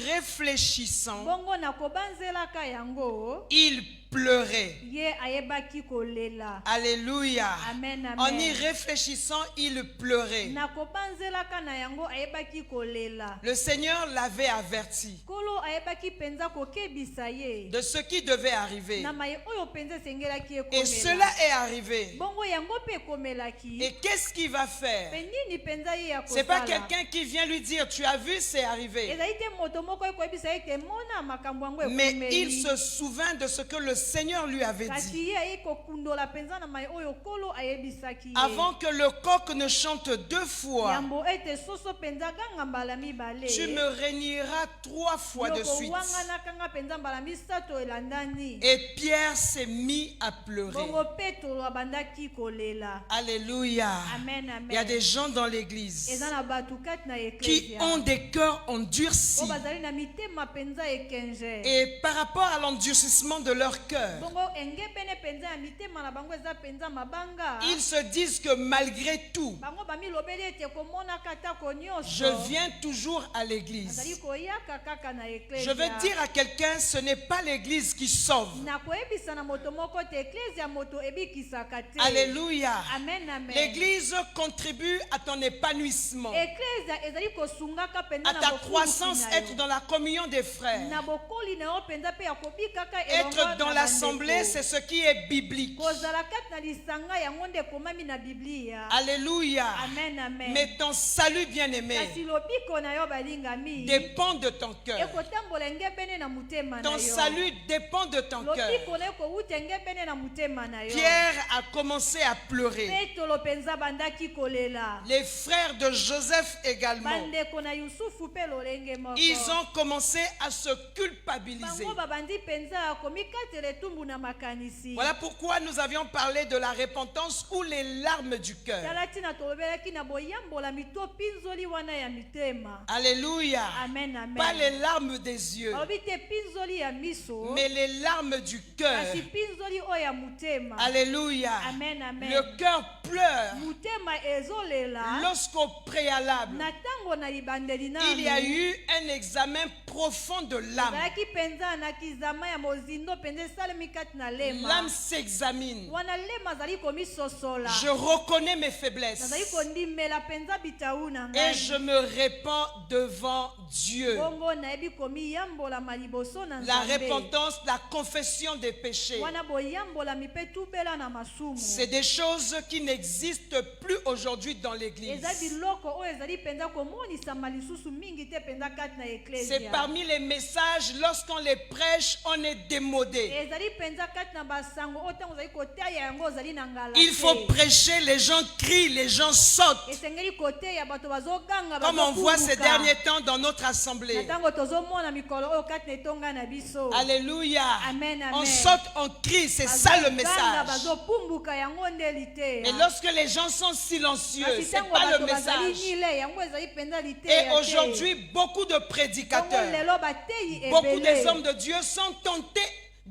[SPEAKER 1] réfléchissant,
[SPEAKER 2] Bongo na kobanzelaka yango.
[SPEAKER 1] il pleurait.
[SPEAKER 2] Ye ayebaki kolela.
[SPEAKER 1] Alléluia.
[SPEAKER 2] Amen, amen.
[SPEAKER 1] En y réfléchissant, il pleurait.
[SPEAKER 2] Na kobanzelaka na yango ayebaki kolela.
[SPEAKER 1] Le Seigneur l'avait averti
[SPEAKER 2] Kolo ayebaki penza kokebisa ye.
[SPEAKER 1] de ce qui devait arriver.
[SPEAKER 2] Na maye oyo penza sengelaki
[SPEAKER 1] Et
[SPEAKER 2] ekomela.
[SPEAKER 1] cela est arrivé.
[SPEAKER 2] Bongo yango pe komelaki.
[SPEAKER 1] Et qu'est-ce qu'il va faire?
[SPEAKER 2] Pe nini penza ye ya
[SPEAKER 1] C'est pas
[SPEAKER 2] kosala?
[SPEAKER 1] quelqu'un qui vient lui dire, tu as vu, c'est arrivé.
[SPEAKER 2] Ezali te moto moko ekoyebisa ete mona makambo yango
[SPEAKER 1] Mais
[SPEAKER 2] ekomeli.
[SPEAKER 1] il se souvint de ce que le Seigneur lui avait
[SPEAKER 2] Kasi
[SPEAKER 1] dit.
[SPEAKER 2] ye aye kokundola penza na maye oyo kolo ayebisaki ye.
[SPEAKER 1] Avant que le coq ne chante 2 fois,
[SPEAKER 2] Yambo ete soso penza ganga mbala mibale.
[SPEAKER 1] tu me régneras 3 fois de
[SPEAKER 2] Yoko
[SPEAKER 1] suite.
[SPEAKER 2] wanga nakanga penza mbala misato elandani.
[SPEAKER 1] Et Pierre s'est mis à pleurer.
[SPEAKER 2] Bongo Petolo abandaki kolela.
[SPEAKER 1] Alléluia.
[SPEAKER 2] Amen, amen.
[SPEAKER 1] Il y a des gens dans l'église
[SPEAKER 2] Eza na batu kati na
[SPEAKER 1] qui
[SPEAKER 2] eklesia.
[SPEAKER 1] ont des cœurs endurcis.
[SPEAKER 2] O bazali na mitema penza ekenje.
[SPEAKER 1] Et par rapport à l'endurcissement de leur cœur,
[SPEAKER 2] Bongo engebene penza ya mitema na bango eza penza mabanga.
[SPEAKER 1] ils se disent que malgré tout,
[SPEAKER 2] Bango bamilobeli ete komonaka atako nyonso.
[SPEAKER 1] je viens toujours à
[SPEAKER 2] Azali
[SPEAKER 1] l'église.
[SPEAKER 2] koyaka kaka na eklesia.
[SPEAKER 1] Je veux dire à quelqu'un, ce n'est pas l'église qui sauve.
[SPEAKER 2] Na koyebisa na moto moko te eklesia moto ebikisaka te.
[SPEAKER 1] Alléluia.
[SPEAKER 2] Amen, amen.
[SPEAKER 1] L'église contribue à ton épanouissement,
[SPEAKER 2] Eklesia ezali kosungaka penza
[SPEAKER 1] à
[SPEAKER 2] na
[SPEAKER 1] ta
[SPEAKER 2] bokuluki
[SPEAKER 1] croissance,
[SPEAKER 2] na yo.
[SPEAKER 1] être dans la communion des frères.
[SPEAKER 2] Na bokoli na yo penza pe ya kobikaka
[SPEAKER 1] Être dans
[SPEAKER 2] na
[SPEAKER 1] l'assemblée,
[SPEAKER 2] bandeko.
[SPEAKER 1] c'est ce qui est biblique.
[SPEAKER 2] Kozala kati na lisanga yango nde ekomami na Biblia.
[SPEAKER 1] Alléluia.
[SPEAKER 2] Amen, amen.
[SPEAKER 1] Mais ton salut bien-aimé
[SPEAKER 2] Kasi lobiko na yo balingami
[SPEAKER 1] dépend de ton cœur.
[SPEAKER 2] ekotambola ngebene na mutema na
[SPEAKER 1] Ton
[SPEAKER 2] yo.
[SPEAKER 1] salut dépend de ton cœur.
[SPEAKER 2] Lobiko na yo kowuta ngebene na mutema na yo.
[SPEAKER 1] Pierre a commencé à pleurer.
[SPEAKER 2] Petolo penza bandaki kolela.
[SPEAKER 1] Les frères de Joseph également.
[SPEAKER 2] Bandeko na Yusufu pe lolenge moko.
[SPEAKER 1] Ils ont commencé à se culpabiliser.
[SPEAKER 2] Bango babandi penza komikatela etumbu na makanisi.
[SPEAKER 1] Voilà pourquoi nous avions parlé de la repentance ou les larmes du cœur.
[SPEAKER 2] Tala tina tolobelaki na boyambola mito pinzoli wana ya mitema.
[SPEAKER 1] Alléluia.
[SPEAKER 2] Amen, amen.
[SPEAKER 1] Pas les larmes des yeux,
[SPEAKER 2] Alobi te pinzoli ya miso.
[SPEAKER 1] mais les larmes du cœur.
[SPEAKER 2] Kasi pinzoli oyo ya mutema.
[SPEAKER 1] Alléluia.
[SPEAKER 2] Amen, amen.
[SPEAKER 1] Le cœur pleure
[SPEAKER 2] Mutema ezolela.
[SPEAKER 1] lorsqu'au préalable,
[SPEAKER 2] Na tango na libandeli na.
[SPEAKER 1] il y a eu un examen profond de l'âme.
[SPEAKER 2] Zalaki penza na kizama ya mozindo penza esalemi kati na lema.
[SPEAKER 1] L'âme s'examine.
[SPEAKER 2] Wana lema zali komisosola.
[SPEAKER 1] Je reconnais mes faiblesses
[SPEAKER 2] Nazali kondimela penza bitau na
[SPEAKER 1] et
[SPEAKER 2] ngai.
[SPEAKER 1] je me répands devant Dieu.
[SPEAKER 2] Bongo nayebi komiyambola maliboso na
[SPEAKER 1] La
[SPEAKER 2] Nzambe.
[SPEAKER 1] repentance, la confession des péchés,
[SPEAKER 2] Wana boyambola mipe tubela na masumu.
[SPEAKER 1] c'est des choses qui n'existent plus aujourd'hui dans l'église.
[SPEAKER 2] Eza biloko oyo ezali penza komonisama lisusu mingi te penza kati na
[SPEAKER 1] C'est
[SPEAKER 2] eklesia.
[SPEAKER 1] parmi les messages, lorsqu'on les prêche, on est démodé.
[SPEAKER 2] Ezali penza kati na basango oyo ntango ozali koteya yango ozali na ngala
[SPEAKER 1] Il faut
[SPEAKER 2] te.
[SPEAKER 1] prêcher, les gens crient, les gens sautent.
[SPEAKER 2] Esengeli koteya bato bazoganga
[SPEAKER 1] Comme on voit ces
[SPEAKER 2] bazokumbuka.
[SPEAKER 1] derniers temps dans notre
[SPEAKER 2] Na
[SPEAKER 1] assemblée.
[SPEAKER 2] ntango tozomona mikolo oyo kati na etonga na biso.
[SPEAKER 1] Alléluia.
[SPEAKER 2] Amen, amen.
[SPEAKER 1] On saute, on crie, c'est ça le
[SPEAKER 2] Bazoganga,
[SPEAKER 1] message.
[SPEAKER 2] bazopumbuka yango nde liteya.
[SPEAKER 1] Mais lorsque les gens sont silencieux,
[SPEAKER 2] Kasi
[SPEAKER 1] c'est
[SPEAKER 2] ntango
[SPEAKER 1] pas le
[SPEAKER 2] bato bazali
[SPEAKER 1] message.
[SPEAKER 2] nyile yango ezali penza
[SPEAKER 1] Et
[SPEAKER 2] liteya te.
[SPEAKER 1] aujourd'hui, beaucoup de
[SPEAKER 2] Ntango
[SPEAKER 1] prédicateurs,
[SPEAKER 2] lelo bateyi
[SPEAKER 1] beaucoup
[SPEAKER 2] ebele.
[SPEAKER 1] des hommes de Dieu sont tentés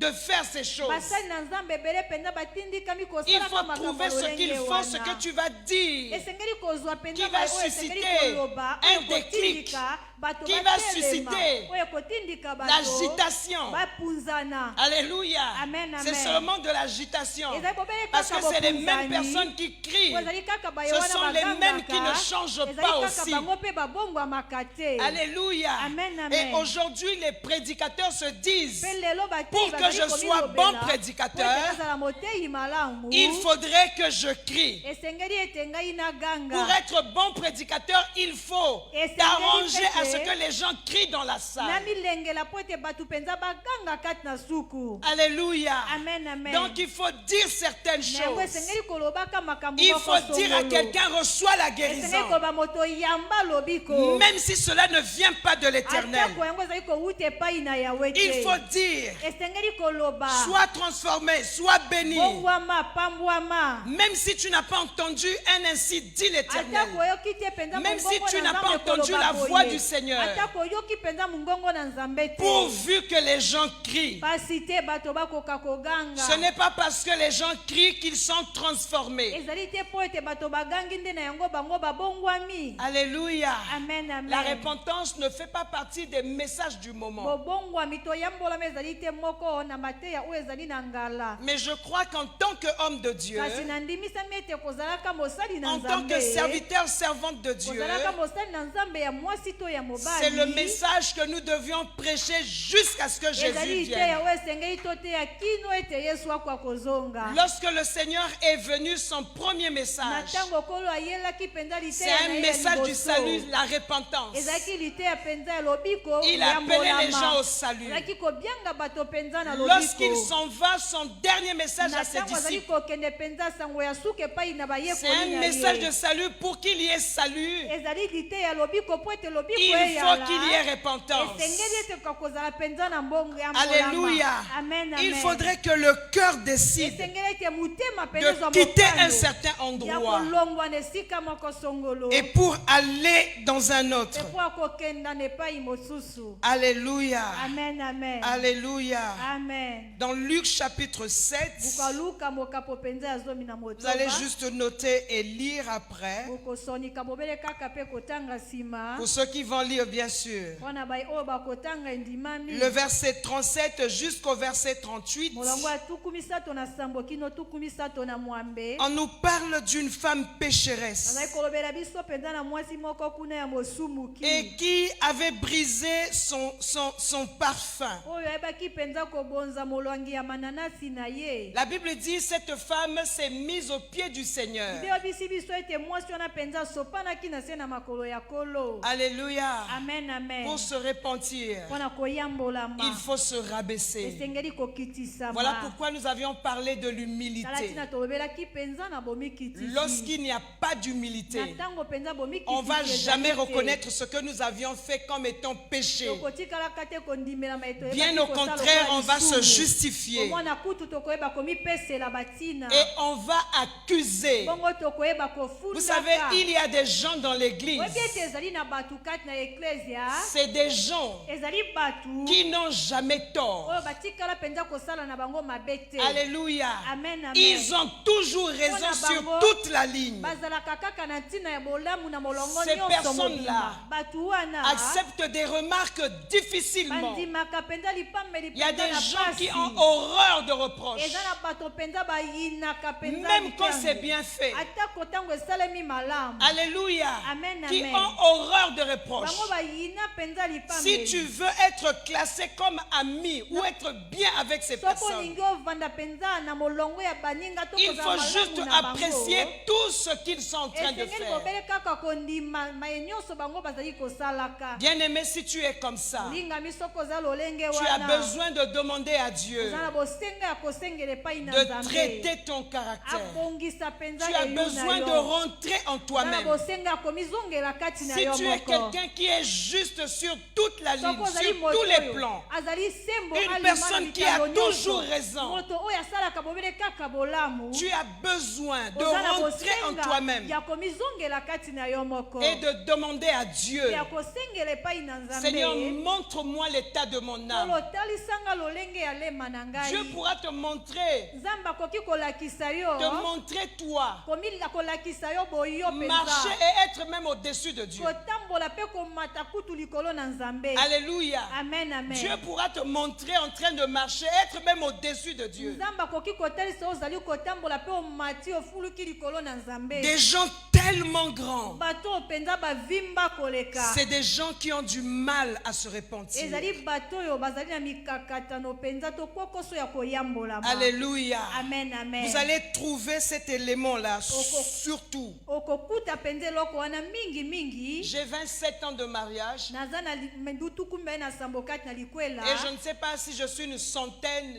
[SPEAKER 1] de faire ces choses.
[SPEAKER 2] basali na nzambe ebele mpenza batindikami
[SPEAKER 1] Il
[SPEAKER 2] kosalaka
[SPEAKER 1] faut
[SPEAKER 2] makambo
[SPEAKER 1] trouver ce
[SPEAKER 2] lolenge
[SPEAKER 1] qu'il faut, ce que
[SPEAKER 2] wana.
[SPEAKER 1] tu vas dire,
[SPEAKER 2] esengeli kozwa mpenza
[SPEAKER 1] qui va
[SPEAKER 2] oyo esengeli
[SPEAKER 1] susciter
[SPEAKER 2] koloba
[SPEAKER 1] un
[SPEAKER 2] oyo
[SPEAKER 1] déclic,
[SPEAKER 2] ekotindika bato
[SPEAKER 1] qui va
[SPEAKER 2] batelema,
[SPEAKER 1] susciter
[SPEAKER 2] oyo ekotindika bato
[SPEAKER 1] l'agitation.
[SPEAKER 2] bapunzana.
[SPEAKER 1] Alléluia.
[SPEAKER 2] Amen,
[SPEAKER 1] C'est
[SPEAKER 2] amen.
[SPEAKER 1] seulement de l'agitation.
[SPEAKER 2] ezali bobele
[SPEAKER 1] Parce que
[SPEAKER 2] kaka
[SPEAKER 1] c'est les mêmes
[SPEAKER 2] bopunzani.
[SPEAKER 1] personnes qui crient.
[SPEAKER 2] ezali kaka baye
[SPEAKER 1] Ce
[SPEAKER 2] wana
[SPEAKER 1] sont les mêmes qui ne
[SPEAKER 2] bagangaka.
[SPEAKER 1] changent
[SPEAKER 2] ezali
[SPEAKER 1] pas
[SPEAKER 2] kaka
[SPEAKER 1] aussi.
[SPEAKER 2] bango mpe babongwamaka te.
[SPEAKER 1] Alléluia.
[SPEAKER 2] Amen, amen.
[SPEAKER 1] Et aujourd'hui, les prédicateurs se disent,
[SPEAKER 2] Mpe lelo bateyi
[SPEAKER 1] pour que
[SPEAKER 2] bazali
[SPEAKER 1] je sois
[SPEAKER 2] komilobela,
[SPEAKER 1] bon
[SPEAKER 2] po ete
[SPEAKER 1] prédicateur,
[SPEAKER 2] nazala moteyi malamu,
[SPEAKER 1] il faudrait que je crie.
[SPEAKER 2] esengeli ete ngai naganga.
[SPEAKER 1] Pour être bon prédicateur, il faut
[SPEAKER 2] Et c'est
[SPEAKER 1] t'arranger à
[SPEAKER 2] vérité.
[SPEAKER 1] ce que les gens crient dans la salle.
[SPEAKER 2] namilengela po ete bato mpenza baganga kati na suku.
[SPEAKER 1] Alléluia.
[SPEAKER 2] Amen, amen.
[SPEAKER 1] Donc il faut dire certaines
[SPEAKER 2] na yango
[SPEAKER 1] choses.
[SPEAKER 2] esengeli kolobaka makambo
[SPEAKER 1] Il
[SPEAKER 2] moko
[SPEAKER 1] faut dire à
[SPEAKER 2] songolo.
[SPEAKER 1] quelqu'un, reçois la
[SPEAKER 2] esengeli
[SPEAKER 1] guérison.
[SPEAKER 2] koloba moto yamba lobiko.
[SPEAKER 1] Même si cela ne vient pas de l'éternel.
[SPEAKER 2] atako yango ezali kowuta epai na yawe te.
[SPEAKER 1] Il faut dire,
[SPEAKER 2] esengeli koloba
[SPEAKER 1] sois transformé, sois béni.
[SPEAKER 2] bongwama pambwama.
[SPEAKER 1] Même si tu n'as pas entendu un ainsi dit l'Éternel.
[SPEAKER 2] atako oyoki te mpenza
[SPEAKER 1] Même si
[SPEAKER 2] mongongo
[SPEAKER 1] tu
[SPEAKER 2] na
[SPEAKER 1] n'as pas
[SPEAKER 2] Nzambe
[SPEAKER 1] entendu
[SPEAKER 2] koloba
[SPEAKER 1] la voix
[SPEAKER 2] boye.
[SPEAKER 1] du Seigneur.
[SPEAKER 2] atako oyoki mpenza mongongo na nzambe te.
[SPEAKER 1] Pourvu que les gens crient.
[SPEAKER 2] pasi te bato bakoka koganga.
[SPEAKER 1] Ce n'est pas parce que les gens crient qu'ils sont transformés.
[SPEAKER 2] ezali te po ete bato bagangi nde na yango bango babongwami.
[SPEAKER 1] Alléluia.
[SPEAKER 2] amen, amen.
[SPEAKER 1] La repentance ne fait pas partie des messages du moment.
[SPEAKER 2] bobongwami toyambolama ezali te moko na mateya oyo ezali na ngala.
[SPEAKER 1] Mais je crois qu'en tant qu'homme de Dieu,
[SPEAKER 2] kasi nandimisami ete kozalaka mosali na
[SPEAKER 1] en tant que
[SPEAKER 2] nzambe.
[SPEAKER 1] serviteur, servante de Dieu,
[SPEAKER 2] kozalaka mosali na nzambe ya mwasi to ya mobali.
[SPEAKER 1] c'est le message que nous devions prêcher jusqu'à ce que Jésus
[SPEAKER 2] ezali te
[SPEAKER 1] vienne.
[SPEAKER 2] yawe esengeli toteya kino ete yesu akwa kozonga.
[SPEAKER 1] Lorsque le Seigneur est venu, son premier
[SPEAKER 2] na
[SPEAKER 1] message,
[SPEAKER 2] ntango kolo ayelaki mpenza
[SPEAKER 1] c'est
[SPEAKER 2] liteya
[SPEAKER 1] un
[SPEAKER 2] na ye ya
[SPEAKER 1] message du
[SPEAKER 2] liboso.
[SPEAKER 1] salut, la repentance.
[SPEAKER 2] ezalaki liteya mpenza ya lobiko
[SPEAKER 1] Il a appelé les gens au salut.
[SPEAKER 2] ezalaki kobianga bato mpenza na
[SPEAKER 1] Lorsqu'il
[SPEAKER 2] lobiko.
[SPEAKER 1] s'en va, son dernier message
[SPEAKER 2] na
[SPEAKER 1] à ses
[SPEAKER 2] ntango azali
[SPEAKER 1] disciples,
[SPEAKER 2] kokende mpenza sango ya suka epai na
[SPEAKER 1] c'est
[SPEAKER 2] bayekoli
[SPEAKER 1] un
[SPEAKER 2] na
[SPEAKER 1] message
[SPEAKER 2] ye.
[SPEAKER 1] de salut pour qu'il y ait salut.
[SPEAKER 2] ezali liteya lobiko po ete lobiko
[SPEAKER 1] Il faut
[SPEAKER 2] eyala.
[SPEAKER 1] qu'il y ait repentance.
[SPEAKER 2] esengeli ete kakozala mpenza na mbongo ya
[SPEAKER 1] Alléluia.
[SPEAKER 2] molama. Amen, amen.
[SPEAKER 1] Il faudrait que le cœur décide
[SPEAKER 2] esengeli ete motema mpenza
[SPEAKER 1] de
[SPEAKER 2] ezwa
[SPEAKER 1] quitter
[SPEAKER 2] mokano
[SPEAKER 1] un certain
[SPEAKER 2] ya
[SPEAKER 1] endroit
[SPEAKER 2] kolongwa na esika moko songolo
[SPEAKER 1] et pour aller dans un autre.
[SPEAKER 2] epo akokenda na epai mosusu.
[SPEAKER 1] Alléluia.
[SPEAKER 2] Amen, amen.
[SPEAKER 1] Alléluia.
[SPEAKER 2] Amen.
[SPEAKER 1] Dans Luc chapitre 7,
[SPEAKER 2] bukaluka mokapo mpenza ya zomi na
[SPEAKER 1] vous allez
[SPEAKER 2] motoba.
[SPEAKER 1] juste noter et lire après.
[SPEAKER 2] bokosonika bobele kaka mpe kotanga nsima.
[SPEAKER 1] Pour ceux qui vont lire, bien sûr.
[SPEAKER 2] wana bai oyo bakotanga endimami.
[SPEAKER 1] Le verset 37 jusqu'au verset 38.
[SPEAKER 2] molongo ya tuku misato na sambo kino tuku misato na mwambe.
[SPEAKER 1] On nous parle d'une femme pécheresse
[SPEAKER 2] azali kolobela biso mpenza na mwasi moko kuna ya mosumuki.
[SPEAKER 1] et qui avait brisé son parfum.
[SPEAKER 2] oyo ayebaki mpenza kobonza molwangi ya mananasi na ye.
[SPEAKER 1] La Bible dit cette femme s'est mise au pied du Seigneur.
[SPEAKER 2] nde obisi biso ete mwasi wana mpenza asopanaki na se na makolo ya kolo.
[SPEAKER 1] Alléluia.
[SPEAKER 2] amen, amen.
[SPEAKER 1] Pour se repentir,
[SPEAKER 2] mpona koyambolama.
[SPEAKER 1] il faut se rabaisser.
[SPEAKER 2] esengeli kokitisama.
[SPEAKER 1] Voilà pourquoi nous avions parlé de
[SPEAKER 2] tala
[SPEAKER 1] l'humilité.
[SPEAKER 2] tina tolobelaki mpenza na bomikitisi.
[SPEAKER 1] Lorsqu'il n'y a pas d'humilité,
[SPEAKER 2] na ntango mpenza bomikitisi
[SPEAKER 1] on ne va
[SPEAKER 2] ezali
[SPEAKER 1] jamais
[SPEAKER 2] te.
[SPEAKER 1] reconnaître ce que nous avions fait comme étant péché.
[SPEAKER 2] tokotikalaka te kondimelama ete
[SPEAKER 1] Bien au contraire, on va se justifier
[SPEAKER 2] omwana kutu tokoyeba komipesela batina.
[SPEAKER 1] et on va accuser.
[SPEAKER 2] bongo tokoyeba
[SPEAKER 1] Vous savez,
[SPEAKER 2] kofundaka.
[SPEAKER 1] il y a des gens dans l'église,
[SPEAKER 2] oyebi ete ezali na bato kati na eklesia.
[SPEAKER 1] c'est des gens
[SPEAKER 2] ezali bato
[SPEAKER 1] qui n'ont jamais tort.
[SPEAKER 2] oyo batikala mpenza kosala na bango mabe te.
[SPEAKER 1] Alléluia.
[SPEAKER 2] Amen, amen.
[SPEAKER 1] Ils ont toujours raison sur toute la ligne.
[SPEAKER 2] bazalaka kaka na ntina ya bolamu na molongo
[SPEAKER 1] Ces
[SPEAKER 2] nyonso
[SPEAKER 1] personnes-là
[SPEAKER 2] mobimba. bato wana
[SPEAKER 1] Acceptent des remarques difficilement.
[SPEAKER 2] bandimaka mpenza lipambeli
[SPEAKER 1] Il y a
[SPEAKER 2] mpenza
[SPEAKER 1] des
[SPEAKER 2] na
[SPEAKER 1] gens qui
[SPEAKER 2] pasi.
[SPEAKER 1] ont horreur de reproches.
[SPEAKER 2] eza na bato mpenza bayinaka mpenza
[SPEAKER 1] Même quand
[SPEAKER 2] likambo.
[SPEAKER 1] c'est bien fait.
[SPEAKER 2] atako ntango esalemi malamu.
[SPEAKER 1] Alléluia.
[SPEAKER 2] Amen,
[SPEAKER 1] Qui
[SPEAKER 2] amen.
[SPEAKER 1] ont horreur de reproches.
[SPEAKER 2] bango bayina mpenza
[SPEAKER 1] Si
[SPEAKER 2] lipambeli.
[SPEAKER 1] tu veux être classé comme ami ou être bien avec ces
[SPEAKER 2] soko
[SPEAKER 1] personnes,
[SPEAKER 2] olingi ovanda mpenza na molongo ya baninga to
[SPEAKER 1] il
[SPEAKER 2] kozala
[SPEAKER 1] faut
[SPEAKER 2] malamu
[SPEAKER 1] juste
[SPEAKER 2] na bango.
[SPEAKER 1] apprécier tout ce qu'ils sont en train de
[SPEAKER 2] esengeli
[SPEAKER 1] faire.
[SPEAKER 2] kobele kaka kondima maye nyonso bango bazali kosalaka.
[SPEAKER 1] Bien-aimé, si tu es comme ça,
[SPEAKER 2] lingami soko oza lolenge
[SPEAKER 1] tu as
[SPEAKER 2] wana.
[SPEAKER 1] besoin de demander à Dieu
[SPEAKER 2] oza na bosenga ya kosengela epai na
[SPEAKER 1] de
[SPEAKER 2] nzambe.
[SPEAKER 1] traiter ton caractère.
[SPEAKER 2] abongisa mpenza
[SPEAKER 1] Tu as
[SPEAKER 2] eyu na
[SPEAKER 1] besoin
[SPEAKER 2] yo.
[SPEAKER 1] de rentrer en
[SPEAKER 2] Oza na
[SPEAKER 1] toi-même.
[SPEAKER 2] bosenga ya komizongela kati na
[SPEAKER 1] Si
[SPEAKER 2] yo
[SPEAKER 1] tu es
[SPEAKER 2] moko.
[SPEAKER 1] quelqu'un qui est juste sur toute la ligne,
[SPEAKER 2] soko ozali
[SPEAKER 1] sur
[SPEAKER 2] moto
[SPEAKER 1] tous les
[SPEAKER 2] oyo
[SPEAKER 1] plans,
[SPEAKER 2] azali sembo
[SPEAKER 1] une
[SPEAKER 2] alima na
[SPEAKER 1] personne qui a
[SPEAKER 2] likambo nyonso.
[SPEAKER 1] toujours raison,
[SPEAKER 2] moto oyo asalaka bobele kaka bolamu.
[SPEAKER 1] tu as besoin de
[SPEAKER 2] oza na
[SPEAKER 1] rentrer en
[SPEAKER 2] bosenga
[SPEAKER 1] toi-même
[SPEAKER 2] ya komizongela kati na yo moko.
[SPEAKER 1] et de demander à Dieu,
[SPEAKER 2] ya kosengela epai na nzambe.
[SPEAKER 1] Seigneur, montre-moi l'état de mon âme.
[SPEAKER 2] Olo talisanga lolenge lolenge ya lema na ngai.
[SPEAKER 1] Dieu pourra te montrer,
[SPEAKER 2] Nzambe akoki kolakisa yo.
[SPEAKER 1] te montrer toi,
[SPEAKER 2] kolakisa yo boyo penza.
[SPEAKER 1] marcher et être même au-dessus de Dieu.
[SPEAKER 2] Kotambola pe komata kutu likolo na Nzambe.
[SPEAKER 1] Alléluia.
[SPEAKER 2] Amen, amen.
[SPEAKER 1] Dieu pourra te montrer en train de marcher, être même au-dessus de Dieu.
[SPEAKER 2] Nzambe akoki kotalisa ozali kotambola pe omati ofuluki likolo na Nzambe.
[SPEAKER 1] Des gens tellement grands.
[SPEAKER 2] Bato penza bavimba koleka.
[SPEAKER 1] C'est des gens qui ont du mal à se repentir.
[SPEAKER 2] Ezali bato yo bazali na mikakatano penza to kokoso ya koyambola.
[SPEAKER 1] Alléluia.
[SPEAKER 2] Amen, amen.
[SPEAKER 1] Vous allez trouver cet élément-là surtout.
[SPEAKER 2] Okokuta penza loko wana mingi mingi.
[SPEAKER 1] J'ai 27 ans de mariage.
[SPEAKER 2] Naza na mendutu kumbe na sambokati na likwela.
[SPEAKER 1] Et je ne sais pas si je suis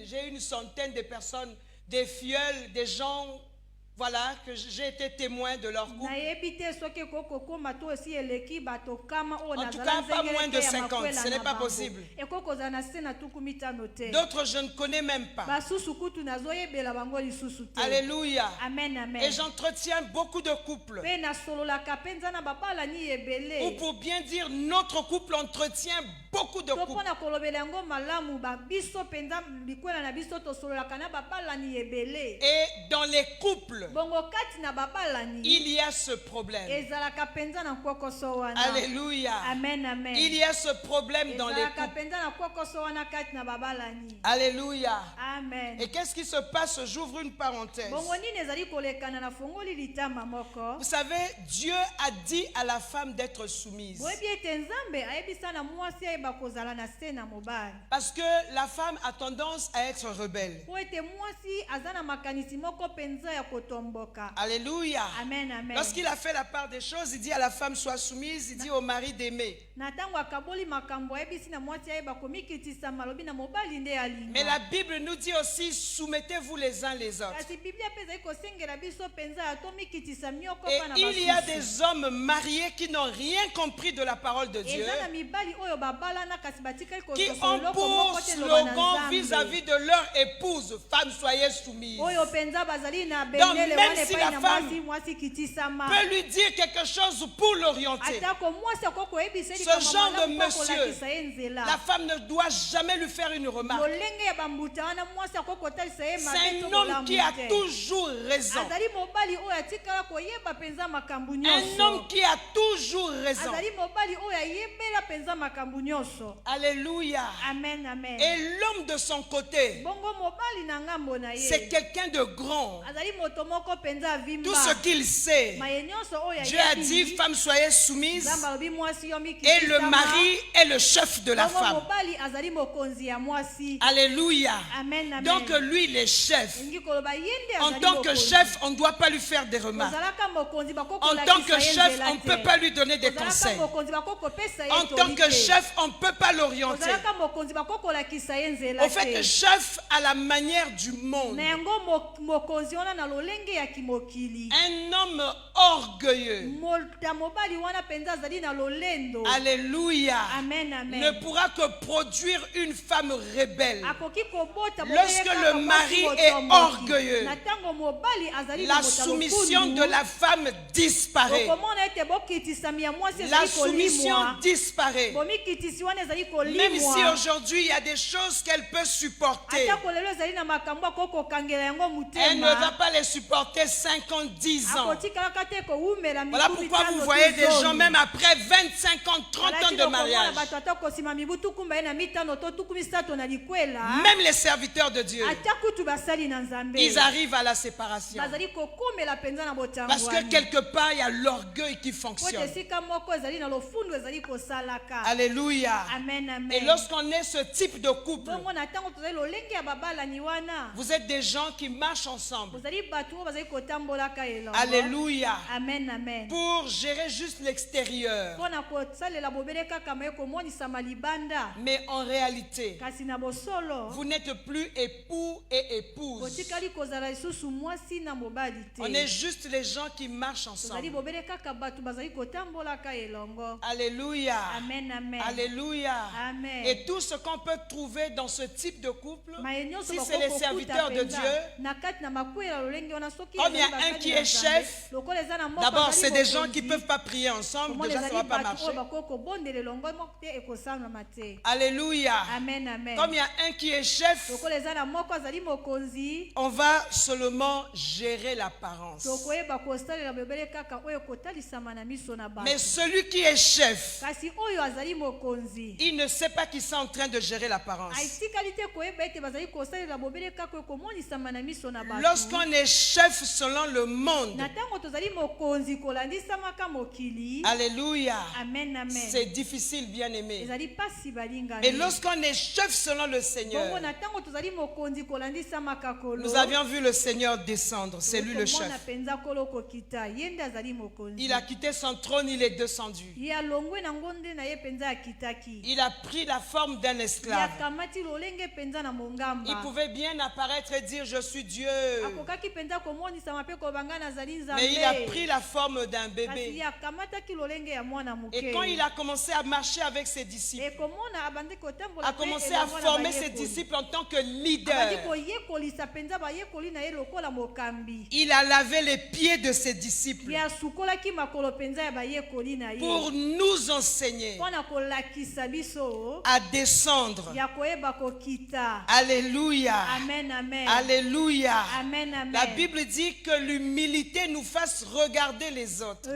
[SPEAKER 1] j'ai une centaine de personnes, des filleuls, des gens, voilà, que j'ai été témoin de leur couple. En tout cas, pas moins de 50, ce n'est pas possible. D'autres, je ne connais même pas. Alléluia.
[SPEAKER 2] Amen, amen.
[SPEAKER 1] Et j'entretiens beaucoup de couples. Ou pour bien dire, notre couple entretient beaucoup de couples. Et dans les couples, il y a ce problème. Alléluia.
[SPEAKER 2] Amen, amen.
[SPEAKER 1] Il y a ce problème dans les couples. Alléluia.
[SPEAKER 2] Amen.
[SPEAKER 1] Et qu'est-ce qui se passe? J'ouvre une parenthèse. Vous savez, Dieu a dit à la femme d'être soumise. Parce que la femme a tendance à être rebelle. Alléluia.
[SPEAKER 2] Amen, amen.
[SPEAKER 1] Lorsqu'il a fait la part des choses, il dit à la femme sois soumise, il dit au mari d'aimer. Mais la Bible nous dit aussi soumettez-vous les uns les autres. Et il y a des hommes mariés qui n'ont rien compris de la parole de Dieu, qui ont pour slogan vis-à-vis de leur épouse, femme soyez soumise. Donc même si la femme peut lui dire quelque chose pour l'orienter, ce genre de monsieur, la femme ne doit jamais lui faire une remarque. C'est un homme qui a toujours raison. Un homme qui a toujours raison. Alléluia.
[SPEAKER 2] Amen, amen.
[SPEAKER 1] Et l'homme de son côté, c'est quelqu'un de grand. Tout ce qu'il sait, Dieu a dit, femme soyez soumise, et le mari est le chef de la femme. Alléluia.
[SPEAKER 2] Amen, amen.
[SPEAKER 1] Donc lui, il est chef. En tant que chef, on ne doit pas lui faire des remarques. En tant que chef, on ne peut pas lui donner des conseils. En tant que chef, on ne peut pas l'orienter. Au fait, chef à la manière du monde. Un homme orgueilleux, alléluia,
[SPEAKER 2] Amen, amen.
[SPEAKER 1] ne pourra que produire une femme rebelle. Lorsque le mari est orgueilleux, la soumission de la femme disparaît. La soumission disparaît. Même si aujourd'hui il y a des choses qu'elle peut supporter, elle ne va pas les supporter 50, 10 ans. Voilà pourquoi vous voyez des gens, même après 25 ans, 30 ans de mariage, même les serviteurs de Dieu, ils arrivent à la séparation. Parce que quelque part, il y a l'orgueil qui fonctionne. Alléluia.
[SPEAKER 2] Amen, amen.
[SPEAKER 1] Et lorsqu'on est ce type de couple, vous êtes des gens qui marchent ensemble. Alléluia.
[SPEAKER 2] Amen, amen.
[SPEAKER 1] Pour gérer juste l'extérieur. Mais en réalité, vous n'êtes plus époux et épouse. On est juste les gens qui marchent ensemble. Alléluia.
[SPEAKER 2] Amen, amen.
[SPEAKER 1] Alléluia. Alléluia.
[SPEAKER 2] Amen.
[SPEAKER 1] Et tout ce qu'on peut trouver dans ce type de couple, si c'est les serviteurs de Dieu, comme il y a un qui est chef, d'abord c'est des gens qui ne peuvent pas prier ensemble, déjà ça ne va pas marcher. Alléluia.
[SPEAKER 2] Amen, amen.
[SPEAKER 1] Comme il y a un qui est chef, on va seulement gérer l'apparence. Mais celui qui est chef, il ne sait pas qu'il est en train de gérer l'apparence. Lorsqu'on est chef selon le monde, alléluia, c'est difficile, bien aimé. Et lorsqu'on est chef selon le Seigneur, nous avions vu le Seigneur descendre, c'est lui le chef. Il a quitté son trône, il est descendu. Il a pris la forme d'un esclave. Il pouvait bien apparaître et dire je suis Dieu. Mais il a pris la forme d'un bébé. Et quand il a commencé à marcher avec ses disciples, a commencé à former ses disciples en tant que leader, il a lavé les pieds de ses disciples pour nous enseigner à descendre. Alléluia.
[SPEAKER 2] Amen, amen.
[SPEAKER 1] Alléluia.
[SPEAKER 2] Amen, amen.
[SPEAKER 1] La Bible dit que l'humilité nous fasse regarder les autres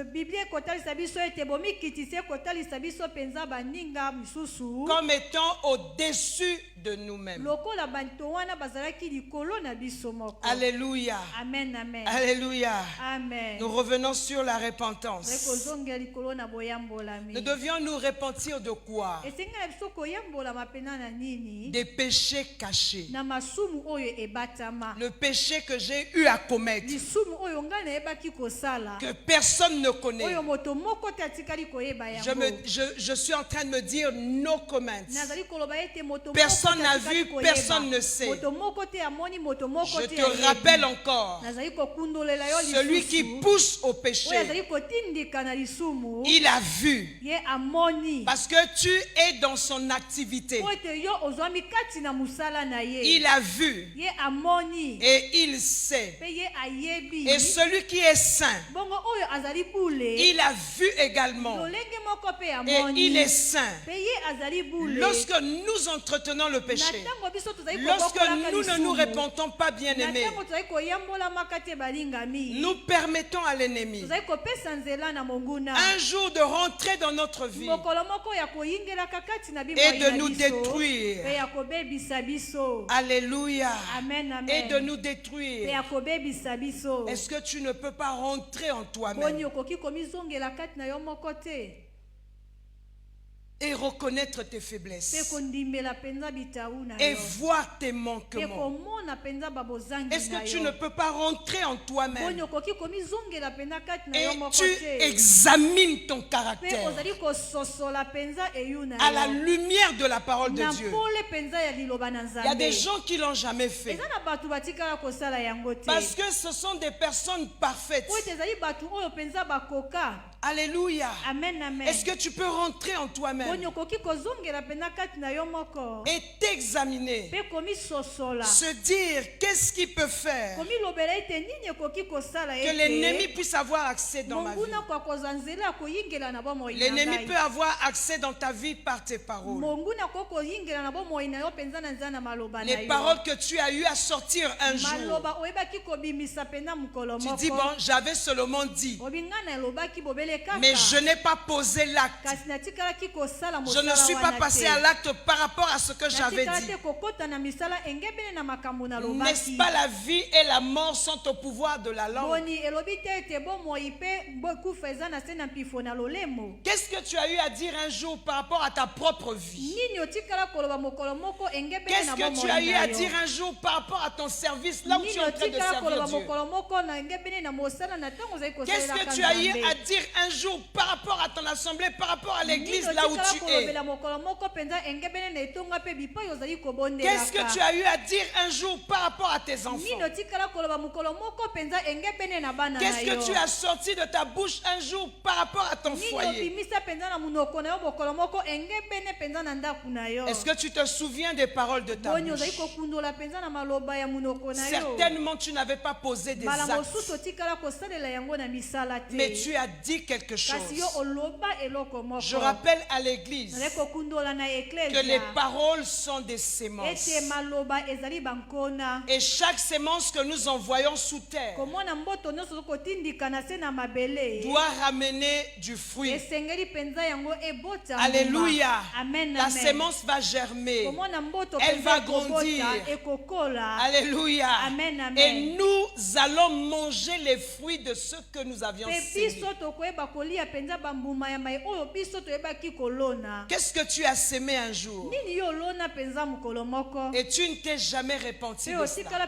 [SPEAKER 1] comme étant au-dessus de nous-mêmes. Alléluia.
[SPEAKER 2] Amen, amen.
[SPEAKER 1] Alléluia.
[SPEAKER 2] Amen.
[SPEAKER 1] Nous revenons sur la repentance. Nous devions nous repentir de quoi? Des péchés cachés. Le péché que j'ai eu à commettre, que personne ne connaît. Je suis en train de me dire no comment. Personne n'a vu, personne ne sait. Je te rappelle encore, celui qui pousse au péché, il a vu. Parce que tu es dans son activité. Il a vu. Et il sait. Et celui qui est saint, il a vu également. Et il est saint. Lorsque nous entretenons le péché, lorsque nous ne nous repentons pas, bien aimés, nous permettons à l'ennemi un jour de rentrer dans notre vie et de nous détruire. Alléluia.
[SPEAKER 2] Amen, amen.
[SPEAKER 1] Et de nous détruire. Est-ce que tu ne peux pas rentrer en toi-même et reconnaître tes faiblesses et voir tes manquements? Est-ce que tu ne peux pas rentrer en toi-même et tu examines ton caractère à la lumière de la parole de Dieu? Il y a des gens qui ne l'ont jamais fait parce que ce sont des personnes parfaites. Alléluia.
[SPEAKER 2] Amen, amen.
[SPEAKER 1] Est-ce que tu peux rentrer en toi-même et t'examiner, se dire qu'est-ce qui peut faire que l'ennemi puisse avoir accès dans ma vie? L'ennemi peut avoir accès dans ta vie par tes paroles. Les paroles que tu as eu à sortir un jour. Tu dis bon, j'avais seulement dit, mais je n'ai pas posé l'acte. Je ne suis pas passé à l'acte par rapport à ce que j'avais dit. N'est-ce pas, la vie et la mort sont au pouvoir de la langue? Qu'est-ce que tu as eu à dire un jour par rapport à ta propre vie? Qu'est-ce que tu as eu à dire un jour par rapport à ton service, là où tu es en train de servir Dieu? Qu'est-ce que tu as eu à dire un jour par rapport à ton assemblée, par rapport à l'église là où tu es? Qu'est-ce que tu as eu à dire un jour par rapport à tes enfants? Qu'est-ce que tu as sorti de ta bouche un jour par rapport à ton foyer? Est-ce que tu te souviens des paroles de ta bouche? Certainement tu n'avais pas posé des actes, mais tu as dit quelque chose. Je rappelle à l'église que les paroles sont des sémences. Et chaque sémence que nous envoyons sous terre doit ramener du fruit. Alléluia. La sémence va germer. Elle va grandir. Alléluia. Et nous allons manger les fruits de ce que nous avions sémé. Qu'est-ce que tu as sémé un jour et tu ne t'es jamais repenti de cela?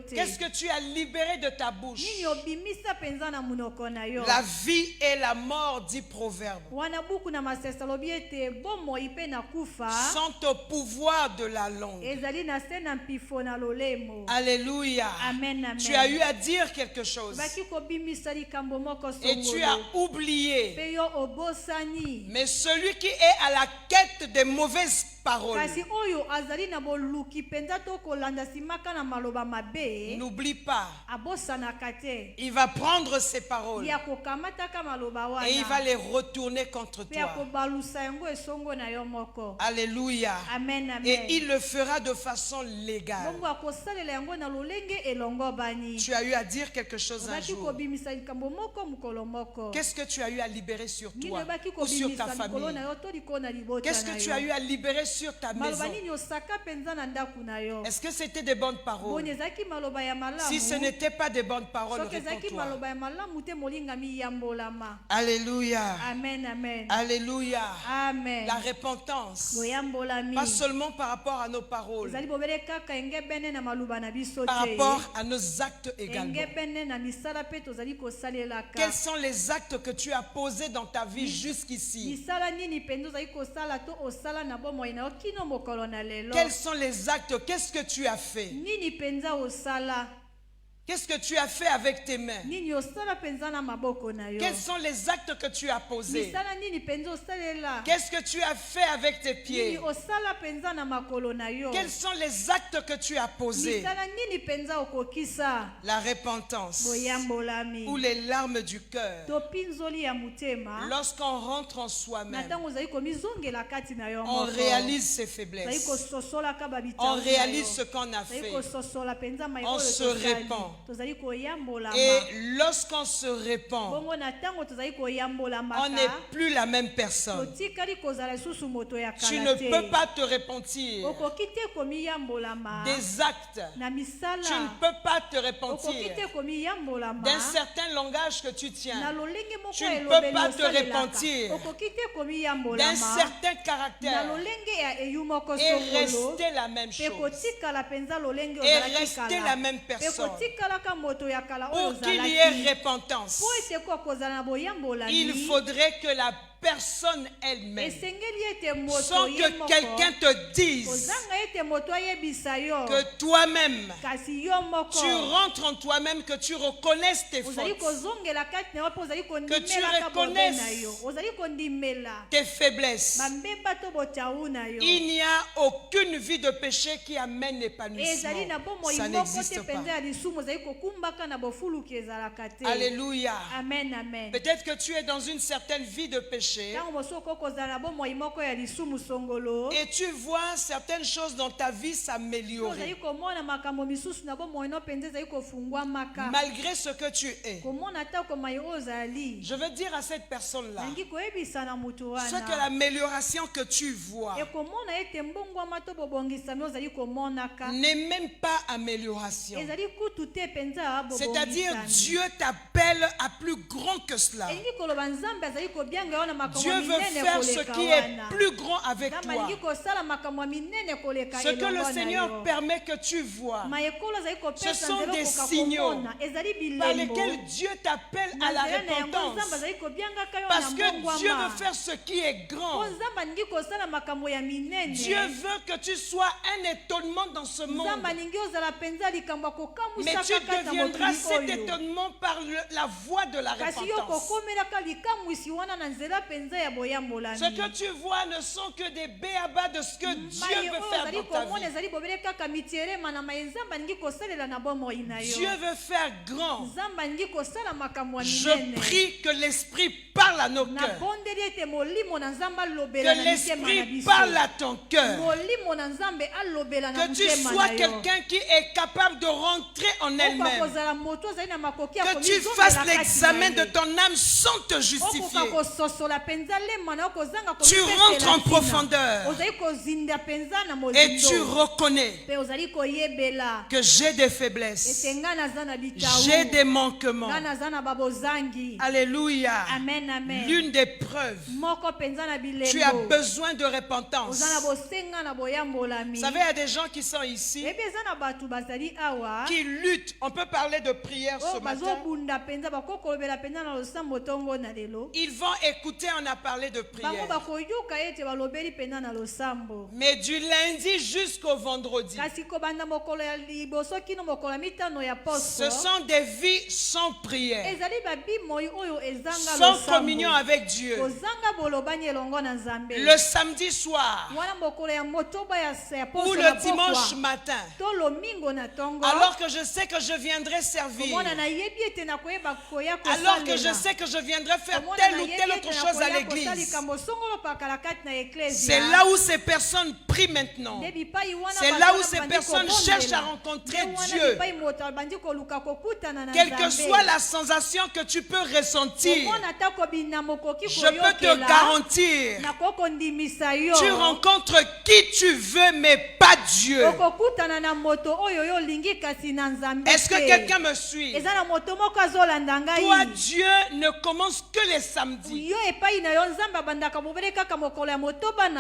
[SPEAKER 1] Qu'est-ce que tu as libéré de ta bouche? La vie et la mort, dit Proverbe, sont au pouvoir de la langue. Alléluia. Tu as eu à dire quelque chose et tu as oublié. Mais celui qui est à la quête des mauvaises paroles n'oublie pas. Il va prendre ses paroles et il va les retourner contre toi. Alléluia. Et il le fera de façon légale. Tu as eu à dire quelque chose un jour. Qu'est-ce que tu as eu à libérer sur toi ou sur ta famille? Qu'est-ce que tu as eu à libérer sur ta maison? Est-ce que c'était des bonnes paroles? Si ce n'était pas des bonnes paroles, réponds-toi. Alléluia. Alléluia. La repentance, pas seulement par rapport à nos paroles, par rapport à nos actes également. Quels sont les actes que tu as posés dans ta vie jusqu'ici? Quels sont les actes? Qu'est-ce que tu as fait? Qu'est-ce que tu as fait avec tes mains? Quels sont les actes que tu as posés? Qu'est-ce que tu as fait avec tes pieds? Quels sont les actes que tu as posés? La repentance ou les larmes du cœur. Lorsqu'on rentre en soi-même, on réalise ses faiblesses. On réalise ce qu'on a fait. On se répand. Et lorsqu'on se répand, on n'est plus la même personne. Tu ne peux pas te repentir des actes. Tu ne peux pas te repentir d'un certain langage que tu tiens. Tu ne peux pas te repentir d'un certain caractère et rester la même chose et rester la même personne. Pour qu'il y ait repentance, il faudrait que la personne elle-même, sans que quelqu'un te dise, que toi-même, tu rentres en toi-même, que tu reconnaisses tes fautes, que tu reconnaisses tes faiblesses. Il n'y a aucune vie de péché qui amène l'épanouissement. Ça n'existe pas. Alléluia. Peut-être que tu es dans une certaine vie de péché et tu vois certaines choses dans ta vie s'améliorer malgré ce que tu es. Je veux dire à cette personne-là, ce que l'amélioration que tu vois n'est même pas amélioration. C'est-à-dire Dieu t'appelle à plus grand que cela. Dieu veut faire ce qui est plus grand avec toi. Ce que le Seigneur permet que tu vois, ce sont des signaux par lesquels Dieu t'appelle à la repentance. Parce que Dieu veut faire ce qui est grand. Dieu veut que tu sois un étonnement dans ce monde. Mais tu deviendras cet étonnement par la voie de la repentance. Ce que tu vois ne sont que des béabas de ce que Dieu veut faire dans ta vie. Dieu veut faire grand. Je prie que l'Esprit parle à nos cœurs. Que l'Esprit parle à ton cœur. Que tu sois quelqu'un qui est capable de rentrer en elle-même. Que tu fasses l'examen de ton âme sans te justifier. Tu rentres en profondeur et tu reconnais que j'ai des faiblesses, j'ai des manquements. Alléluia. L'une des preuves, tu as besoin de repentance. Vous savez, il y a des gens qui sont ici, qui luttent. On peut parler de prière ce matin. Ils vont écouter, on a parlé de prière. Mais du lundi jusqu'au vendredi, ce sont des vies sans prière, sans communion avec Dieu. Le samedi soir ou le dimanche matin, alors que je sais que je viendrai servir, alors que je sais que je viendrai faire telle ou telle autre chose à l'église, c'est là où ces personnes prient maintenant. C'est là où ces personnes cherchent à rencontrer Dieu. Quelle que soit la sensation que tu peux ressentir, je peux te garantir, tu rencontres qui tu veux, mais pas Dieu. Est-ce que quelqu'un me suit? Toi, Dieu ne commence que les samedis.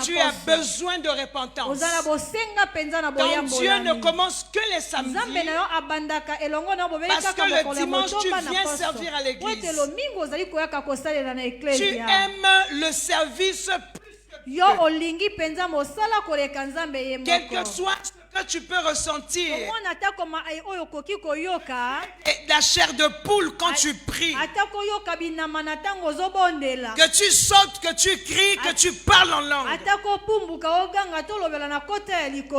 [SPEAKER 1] Tu as besoin de repentance. Quand Dieu ne commence que les samedis, parce que le dimanche tu viens servir à l'église, tu aimes le service plus que quel que soit ce que tu peux ressentir, et la chair de poule quand tu pries, que tu sautes, que tu cries, que tu parles en langue.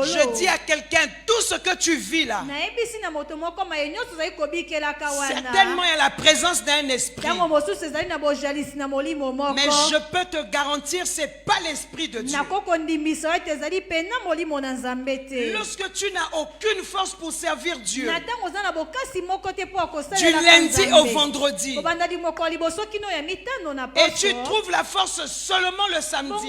[SPEAKER 1] Je dis à quelqu'un, tout ce que tu vis là, certainement il y a la présence d'un esprit, mais je peux te garantir c'est pas l'esprit de Dieu. Lorsque tu n'as aucune force pour servir Dieu, du lundi au vendredi, et tu trouves la force seulement le samedi,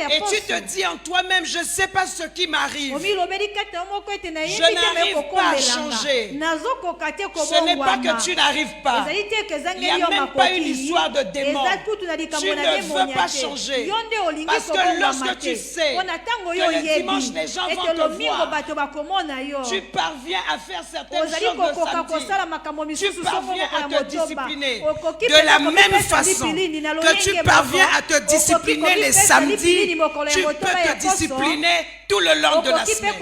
[SPEAKER 1] et tu te dis en toi-même, je ne sais pas ce qui m'arrive, je n'arrive pas à changer. Ce n'est pas que tu n'arrives pas, il n'y a même pas une histoire de démon. Tu ne veux pas changer, parce que lorsque tu sais que le dimanche les gens vont te voir, tu parviens à faire certaines choses le samedi, tu parviens à te discipliner de la même façon que tu parviens à te discipliner les samedis, tu peux te discipliner tout le long de la semaine.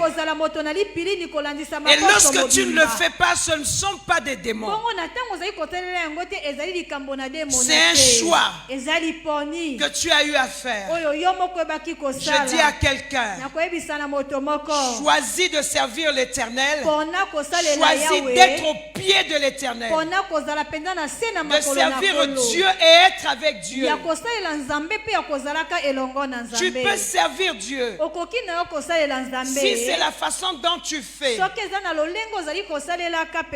[SPEAKER 1] Et lorsque tu ne le fais pas, ce ne sont pas des démons, c'est un choix que tu as eu à faire. Je dis à quelqu'un, choisis de servir l'Éternel, choisis d'être au pied de l'Éternel, de servir Dieu et être avec Dieu. Tu peux servir Dieu Si c'est la façon dont tu fais,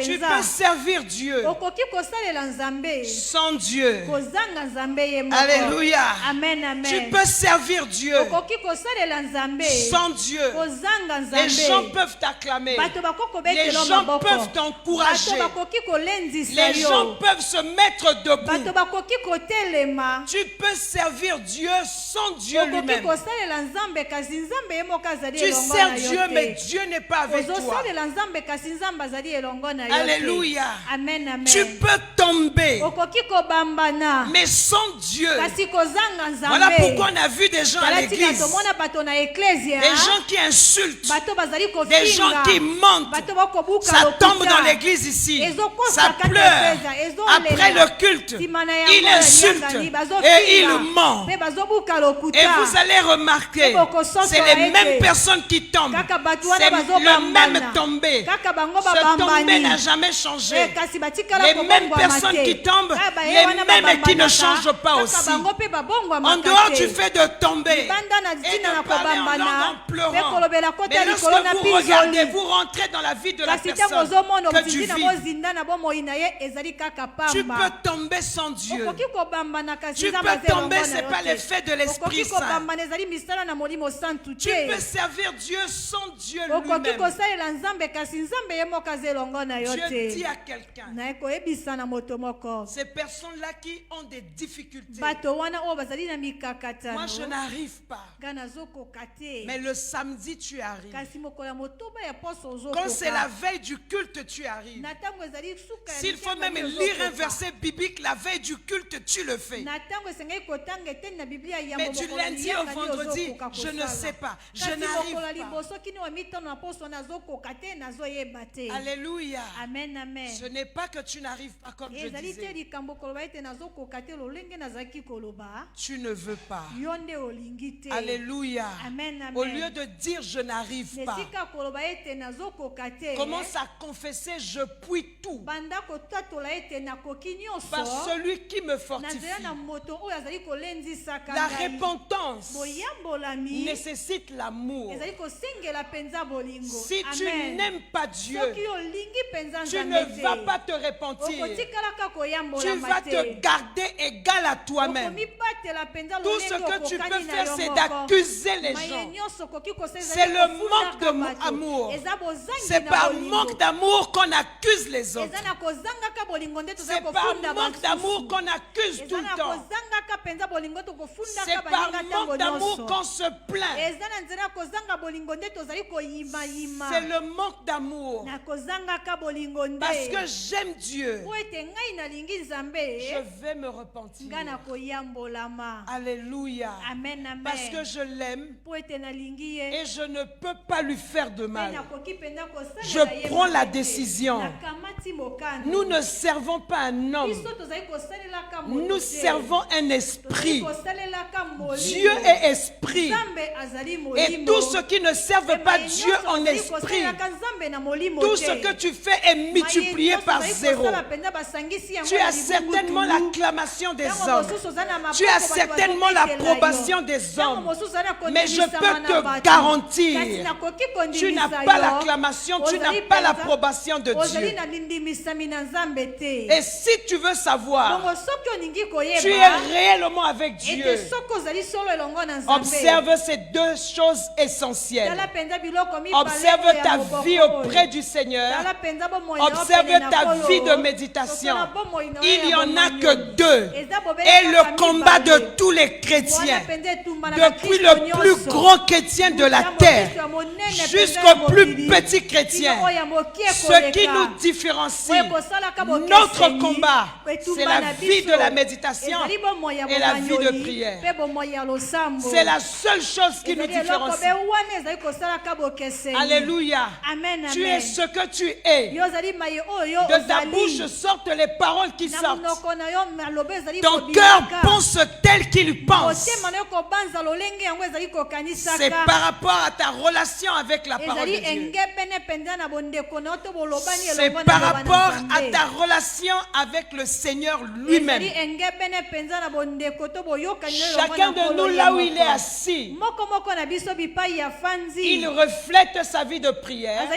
[SPEAKER 1] tu peux servir Dieu sans Dieu. Alléluia. Tu peux servir Dieu sans Dieu. Les gens peuvent t'acclamer. Les gens peuvent t'encourager. Les gens peuvent se mettre debout. Tu peux servir Dieu sans Dieu lui-même. Tu sers Dieu, mais Dieu n'est pas avec toi. Alléluia. Tu peux tomber, mais sans Dieu. Voilà pourquoi on a vu des gens à l'église, des gens qui insultent, des gens qui mentent. Ça tombe dans l'église ici, ça pleure. Après le culte, il insulte et il ment. Et vous allez remarquer, c'est les mêmes personnes qui tombent. C'est le même tombé. Ce tombé n'a jamais changé. Les mêmes personnes qui tombent, les mêmes qui ne changent pas aussi. En dehors du fait de tomber et de parler en langue en pleurant, mais lorsque vous regardez, vous rentrez dans la vie de la personne que tu vis. Tu peux tomber sans Dieu. Tu peux tomber, ce n'est pas l'effet de l'Esprit Saint. Tu peux servir Dieu sans Dieu lui-même. Dieu dit à quelqu'un, ces personnes-là qui ont des difficultés, moi je n'arrive pas, mais le samedi tu arrives. Quand c'est la veille du culte tu arrives. S'il faut même lire un verset biblique la veille du culte, tu le fais. Mais du lundi au vendredi, je ne sais pas, je n'arrive pas. Alléluia.
[SPEAKER 2] Amen, amen.
[SPEAKER 1] Ce n'est pas que tu n'arrives pas comme je disais. Tu ne veux pas. Alléluia.
[SPEAKER 2] Amen, amen.
[SPEAKER 1] Au lieu de dire je n'arrive pas, commence à confesser je puis tout par celui qui me fortifie. La repentance nécessite l'amour. Si tu n'aimes pas Dieu, tu ne vas pas te repentir. Tu vas te garder égal à toi-même. Tout ce que tu peux faire, c'est d'accuser les gens. C'est le manque d'amour. C'est par manque d'amour qu'on accuse les autres. C'est par manque d'amour qu'on accuse tout le temps. C'est par manque d'amour qu'on se plaint. C'est le manque d'amour. Parce que j'aime Dieu, je vais me repentir. Alléluia.
[SPEAKER 2] Amen, amen.
[SPEAKER 1] Parce que je l'aime et je ne peux pas lui faire de mal. Je prends la décision. Nous ne servons pas un homme. Nous servons un esprit. Dieu est esprit. Et tous ceux qui ne servent pas Dieu en esprit, tout ce que tu fais est multiplié par zéro. Tu as certainement l'acclamation des hommes. Tu as certainement l'approbation des hommes. Mais je peux te garantir, tu n'as pas l'acclamation, tu n'as pas l'approbation de Dieu. Et si tu veux savoir, tu es réellement avec Dieu. Observe ces deux choses essentielles. Observe ta vie auprès du Seigneur. Observe ta vie de méditation. Il n'y en a que deux. Et le combat de tous les chrétiens, depuis le plus grand chrétien de la terre jusqu'au plus petit chrétien, ce qui nous différencie, notre combat, c'est la vie de la méditation et la vie de prière. C'est la seule chose qui nous différencie. Alléluia. Tu es ce que tu es. De ta bouche sortent les paroles qui sortent. Ton cœur pense tel qu'il pense. C'est par rapport à ta relation avec la parole de Dieu. C'est par rapport à ta relation avec le Seigneur lui-même. Chacun de nous, là où il est assis, Il reflète sa vie de prière.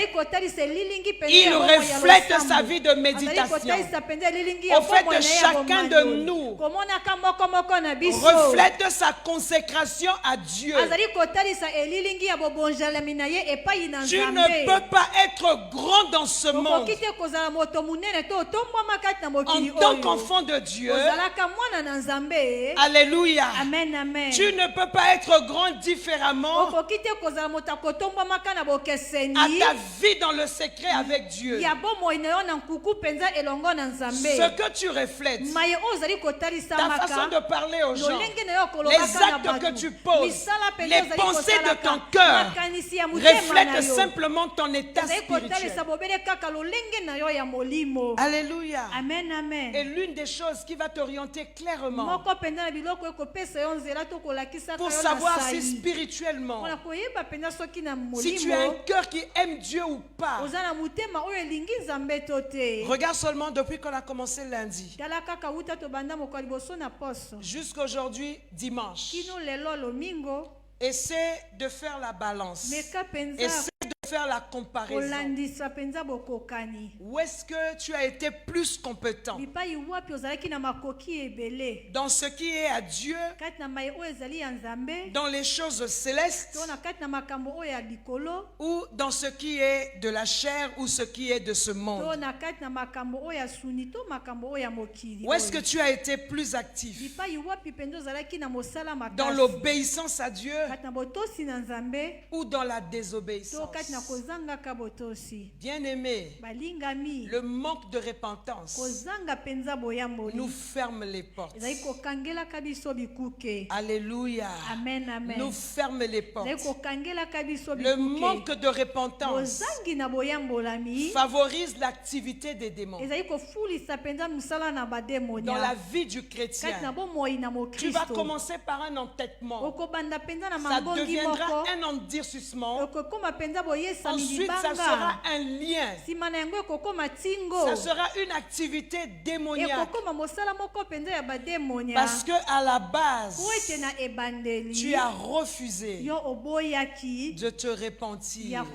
[SPEAKER 1] Il reflète sa vie de méditation. Au fait, chacun de nous reflète sa consécration à Dieu. Tu ne peux pas être grand dans ce monde. En tant qu'enfant de Dieu, alléluia, tu ne peux pas être grand différemment à ta vie dans le secret avec Dieu. Ce que tu reflètes, ta façon de parler aux gens, les actes que tu poses, les pensées de ton cœur reflètent simplement ton état spirituel. Alléluia.
[SPEAKER 2] Amen, amen.
[SPEAKER 1] Et l'une des choses qui va t'orienter clairement pour savoir si spirituellement, si tu as un cœur qui aime Dieu ou pas. Regarde seulement depuis qu'on a commencé lundi jusqu'aujourd'hui dimanche. Essaie de faire la balance. Essaie de faire la comparaison. Où est-ce que tu as été plus compétent dans ce qui est à Dieu, dans les choses célestes, ou dans ce qui est de la chair ou ce qui est de ce monde? Où est-ce que tu as été plus actif dans l'obéissance à Dieu ou dans la désobéissance? Bien-aimé, le manque de repentance nous ferme les portes. Alléluia.
[SPEAKER 2] Amen, amen.
[SPEAKER 1] Nous ferme les portes. Le manque de repentance favorise l'activité des démons. Dans la vie du chrétien, tu vas commencer par un entêtement. Ça deviendra un endurcissement. Ensuite, ça sera un lien. Ça sera une activité démoniaque. Parce que à la base, tu as refusé de te repentir.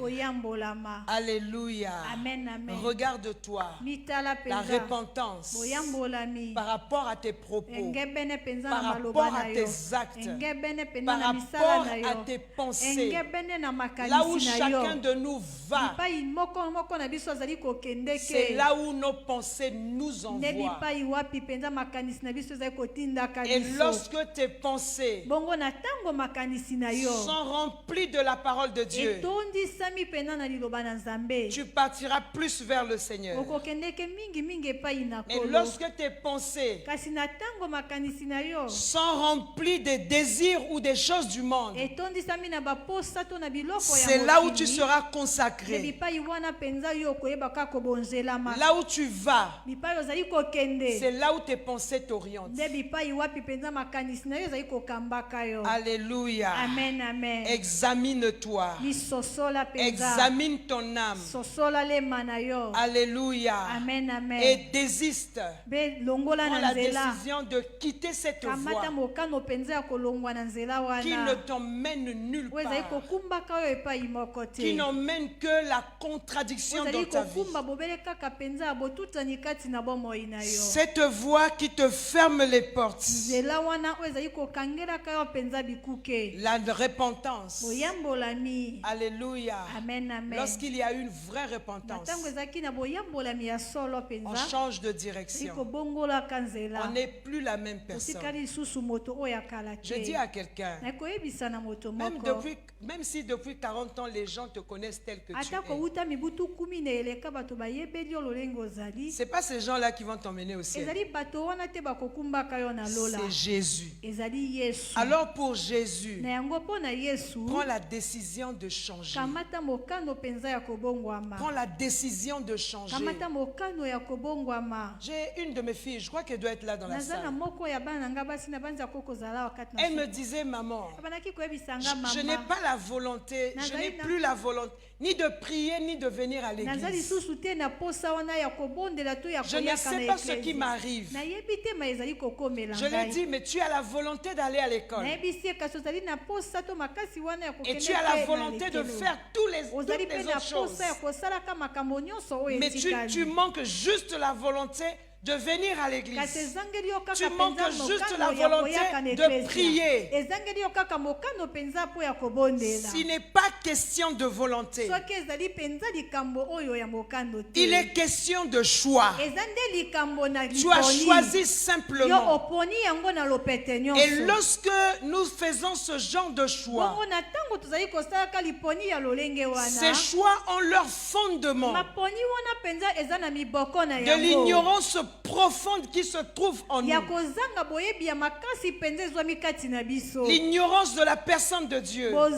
[SPEAKER 1] Alléluia.
[SPEAKER 2] Amen, amen.
[SPEAKER 1] Regarde-toi. La repentance par rapport à tes propos, par rapport à tes actes, par rapport à tes pensées. Là où chacun de nous va, c'est là où nos pensées nous envoient. Et lorsque tes pensées sont remplies de la parole de Dieu, tu partiras plus vers le Seigneur. Et lorsque tes pensées sont remplies des désirs ou des choses du monde, c'est là où tu seras consacré. Là où tu vas, c'est là où tes pensées t'orientent. Alléluia.
[SPEAKER 2] Amen, amen.
[SPEAKER 1] Examine-toi. Examine ton âme. Alléluia.
[SPEAKER 2] Amen, amen.
[SPEAKER 1] Et désiste. Prends la décision de quitter cette voie qui ne t'emmène nulle part, qui n'emmène que la contradiction dans ta vie. Cette voie qui te ferme les portes, la repentance. Alléluia. Lorsqu'il y a une vraie repentance, on change de direction. On n'est plus la même personne. Je dis à quelqu'un, même si depuis 40 ans les gens te connaissent tel que tu es, c'est pas ces gens-là qui vont t'emmener au ciel. C'est Jésus. Alors pour Jésus, prends la décision de changer. Prends la décision de changer. J'ai une de mes filles, je crois qu'elle doit être là dans la salle. Elle me disait, maman, je n'ai pas la volonté, je n'ai plus la volonté volonté, ni de prier, ni de venir à l'église. Je ne sais pas ce qui m'arrive. Je lui ai dit, mais tu as la volonté d'aller à l'école. Et tu as la volonté de faire toutes les autres choses. Mais tu manques juste la volonté de venir à l'église. Tu manques juste la volonté de prier. S'il n'est pas question de volonté, il est question de choix. Tu as choisi simplement. Et lorsque nous faisons ce genre de choix, ces choix ont leur fondement de l'ignorance profonde qui se trouve en nous. L'ignorance de la personne de Dieu. On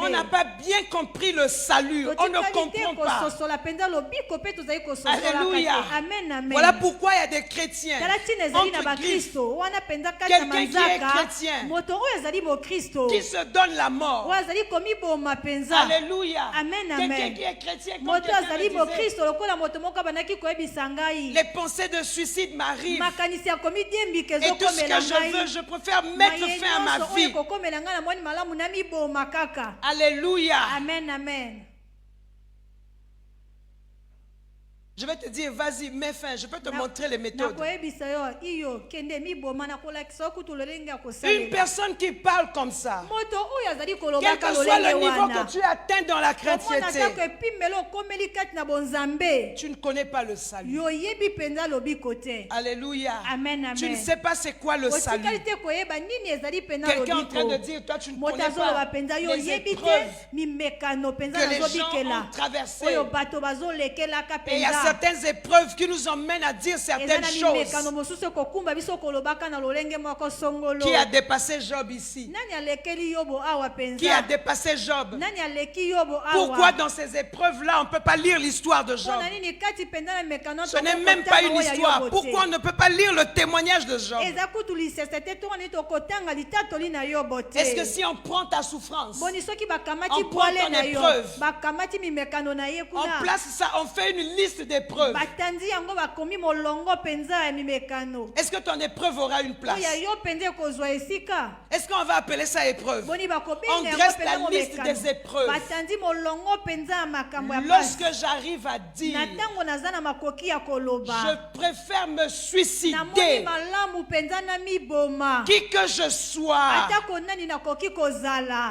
[SPEAKER 1] n'a pas bien compris le salut. On ne comprend pas. Alléluia. Voilà pourquoi il y a des chrétiens entre Christ. Quelqu'un qui est chrétien, qui se donne la mort. Alléluia. Quelqu'un qui est chrétien, comme quelqu'un le disait, les pensées de suicide m'arrivent. Et tout ce que je veux, je préfère mettre fin à ma vie. Alléluia.
[SPEAKER 2] Amen, amen.
[SPEAKER 1] Je vais te dire, vas-y, mets fin. Je peux te montrer les méthodes. Une personne qui parle comme ça, quel que soit le niveau que tu atteins dans la chrétienté, tu ne connais pas le salut. Alléluia.
[SPEAKER 2] Amen, amen.
[SPEAKER 1] Tu ne sais pas c'est quoi le salut. Quelqu'un est en train de dire, toi tu ne connais pas les épreuves que les gens ont traversées. Et il y a certaines épreuves qui nous emmènent à dire certaines choses. Qui a dépassé Job ici? Qui a dépassé Job? Pourquoi dans ces épreuves-là on ne peut pas lire l'histoire de Job? Ce n'est même pas une histoire. Pourquoi on ne peut pas lire le témoignage de Job? Est-ce que si on prend ta souffrance, on prend ton épreuve, on place ça, on fait une liste d'épreuves, est-ce que ton épreuve aura une place? Est-ce qu'on va appeler ça épreuve? On dresse la liste des épreuves. Lorsque j'arrive à dire, je préfère me suicider, qui que je sois,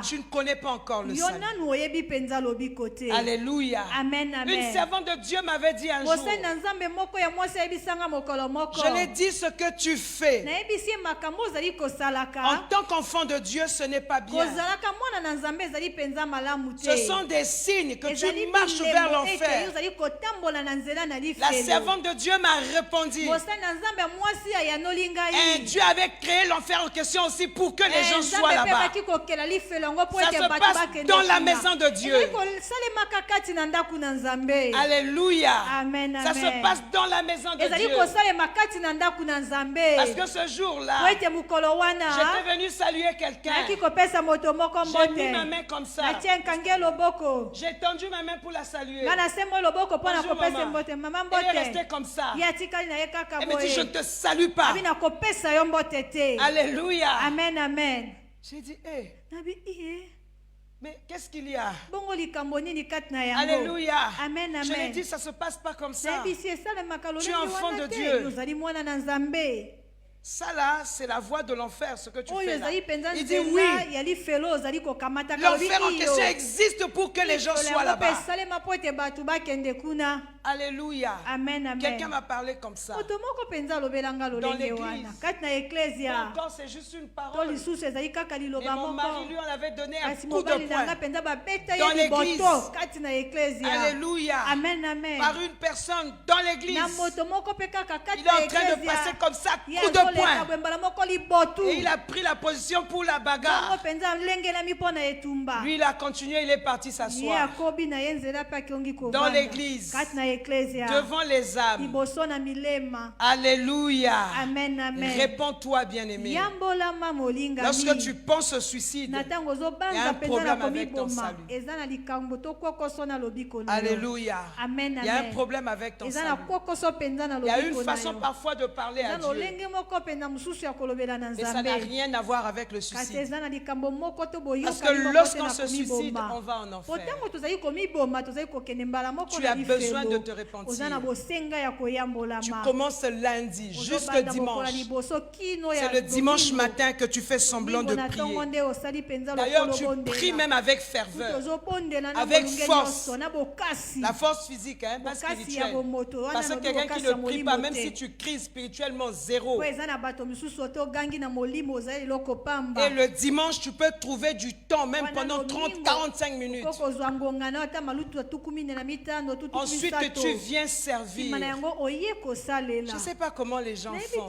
[SPEAKER 1] tu ne connais pas encore le salut. Alléluia.
[SPEAKER 2] Amen, amen.
[SPEAKER 1] Une servante de Dieu m'avait dit un jour, je l'ai dit, ce que tu fais en tant qu'enfant de Dieu, ce n'est pas bien. Ce sont des signes que tu marches vers l'enfer. La servante de Dieu m'a répondu, et Dieu avait créé l'enfer en question aussi pour que les gens soient là-bas. Ça se passe dans la maison de Dieu. Alléluia.
[SPEAKER 2] Amen,
[SPEAKER 1] ça se passe dans la maison de Dieu. Parce que ce jour-là, j'étais venu saluer quelqu'un. J'ai mis ma main comme ça. J'ai tendu ma main pour la saluer. Bonjour, maman. Elle est restée comme ça. Elle me dit, je ne te salue pas. Alléluia.
[SPEAKER 2] Amen, amen.
[SPEAKER 1] J'ai dit, mais qu'est-ce qu'il y a? Alléluia.
[SPEAKER 2] Amen, amen.
[SPEAKER 1] Je l'ai dit, ça ne se passe pas comme ça. Tu es enfant de Dieu. Ça là, c'est la voie de l'enfer, ce que tu fais là. Il dit oui. L'enfer en question existe pour que les gens soient là-bas. Alléluia.
[SPEAKER 2] Amen, amen.
[SPEAKER 1] Quelqu'un m'a parlé comme ça. Dans l'église. Pourtant, c'est juste une parole. Et mon mari, lui, on avait donné un coup de poing. Dans l'église. Alléluia.
[SPEAKER 2] Amen, amen.
[SPEAKER 1] Par une personne dans l'église. Il est en train de passer comme ça, coup de poing. Et il a pris la position pour la bagarre. Lui, il a continué, il est parti s'asseoir. Dans l'église. devant les âmes. Alléluia.
[SPEAKER 2] Amen, amen.
[SPEAKER 1] Réponds-toi, bien-aimé. Lorsque tu penses au suicide, il y a un problème avec ton salut. Alléluia.
[SPEAKER 2] Amen,
[SPEAKER 1] il y a un problème avec ton salut. Il y a une façon parfois de parler à Dieu. Et ça n'a rien à voir avec le suicide. Parce que lorsqu'on se suicide, on va en enfer. Tu as besoin de te repentir. Tu commences lundi jusqu'au dimanche. C'est le dimanche matin que tu fais semblant de prier. D'ailleurs, tu pries même avec ferveur, avec force. La force physique, hein, pas spirituelle. Parce que quelqu'un qui ne prie pas, même si tu cries spirituellement, zéro. Et le dimanche, tu peux trouver du temps, même pendant 30-45 minutes. Ensuite, tu viens servir. Je ne sais pas comment les gens font.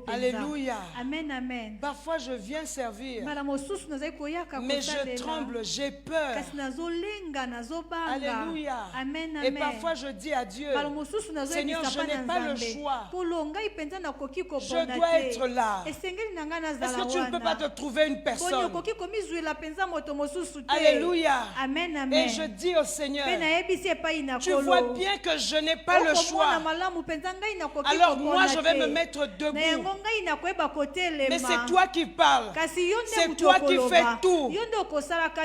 [SPEAKER 1] Alléluia.
[SPEAKER 2] Amen, amen.
[SPEAKER 1] Parfois, je viens servir, mais je tremble, j'ai peur. Alléluia.
[SPEAKER 2] Amen, amen.
[SPEAKER 1] Et parfois, je dis à Dieu, Seigneur, je n'ai pas le choix. Je dois être là. Est-ce que tu ne peux pas te trouver une personne? Alléluia.
[SPEAKER 2] Amen, amen.
[SPEAKER 1] Et je dis au Seigneur, tu vois bien que je n'ai pas le choix. Alors moi, je vais me mettre debout. Mais c'est toi qui parles. C'est toi qui fais tout.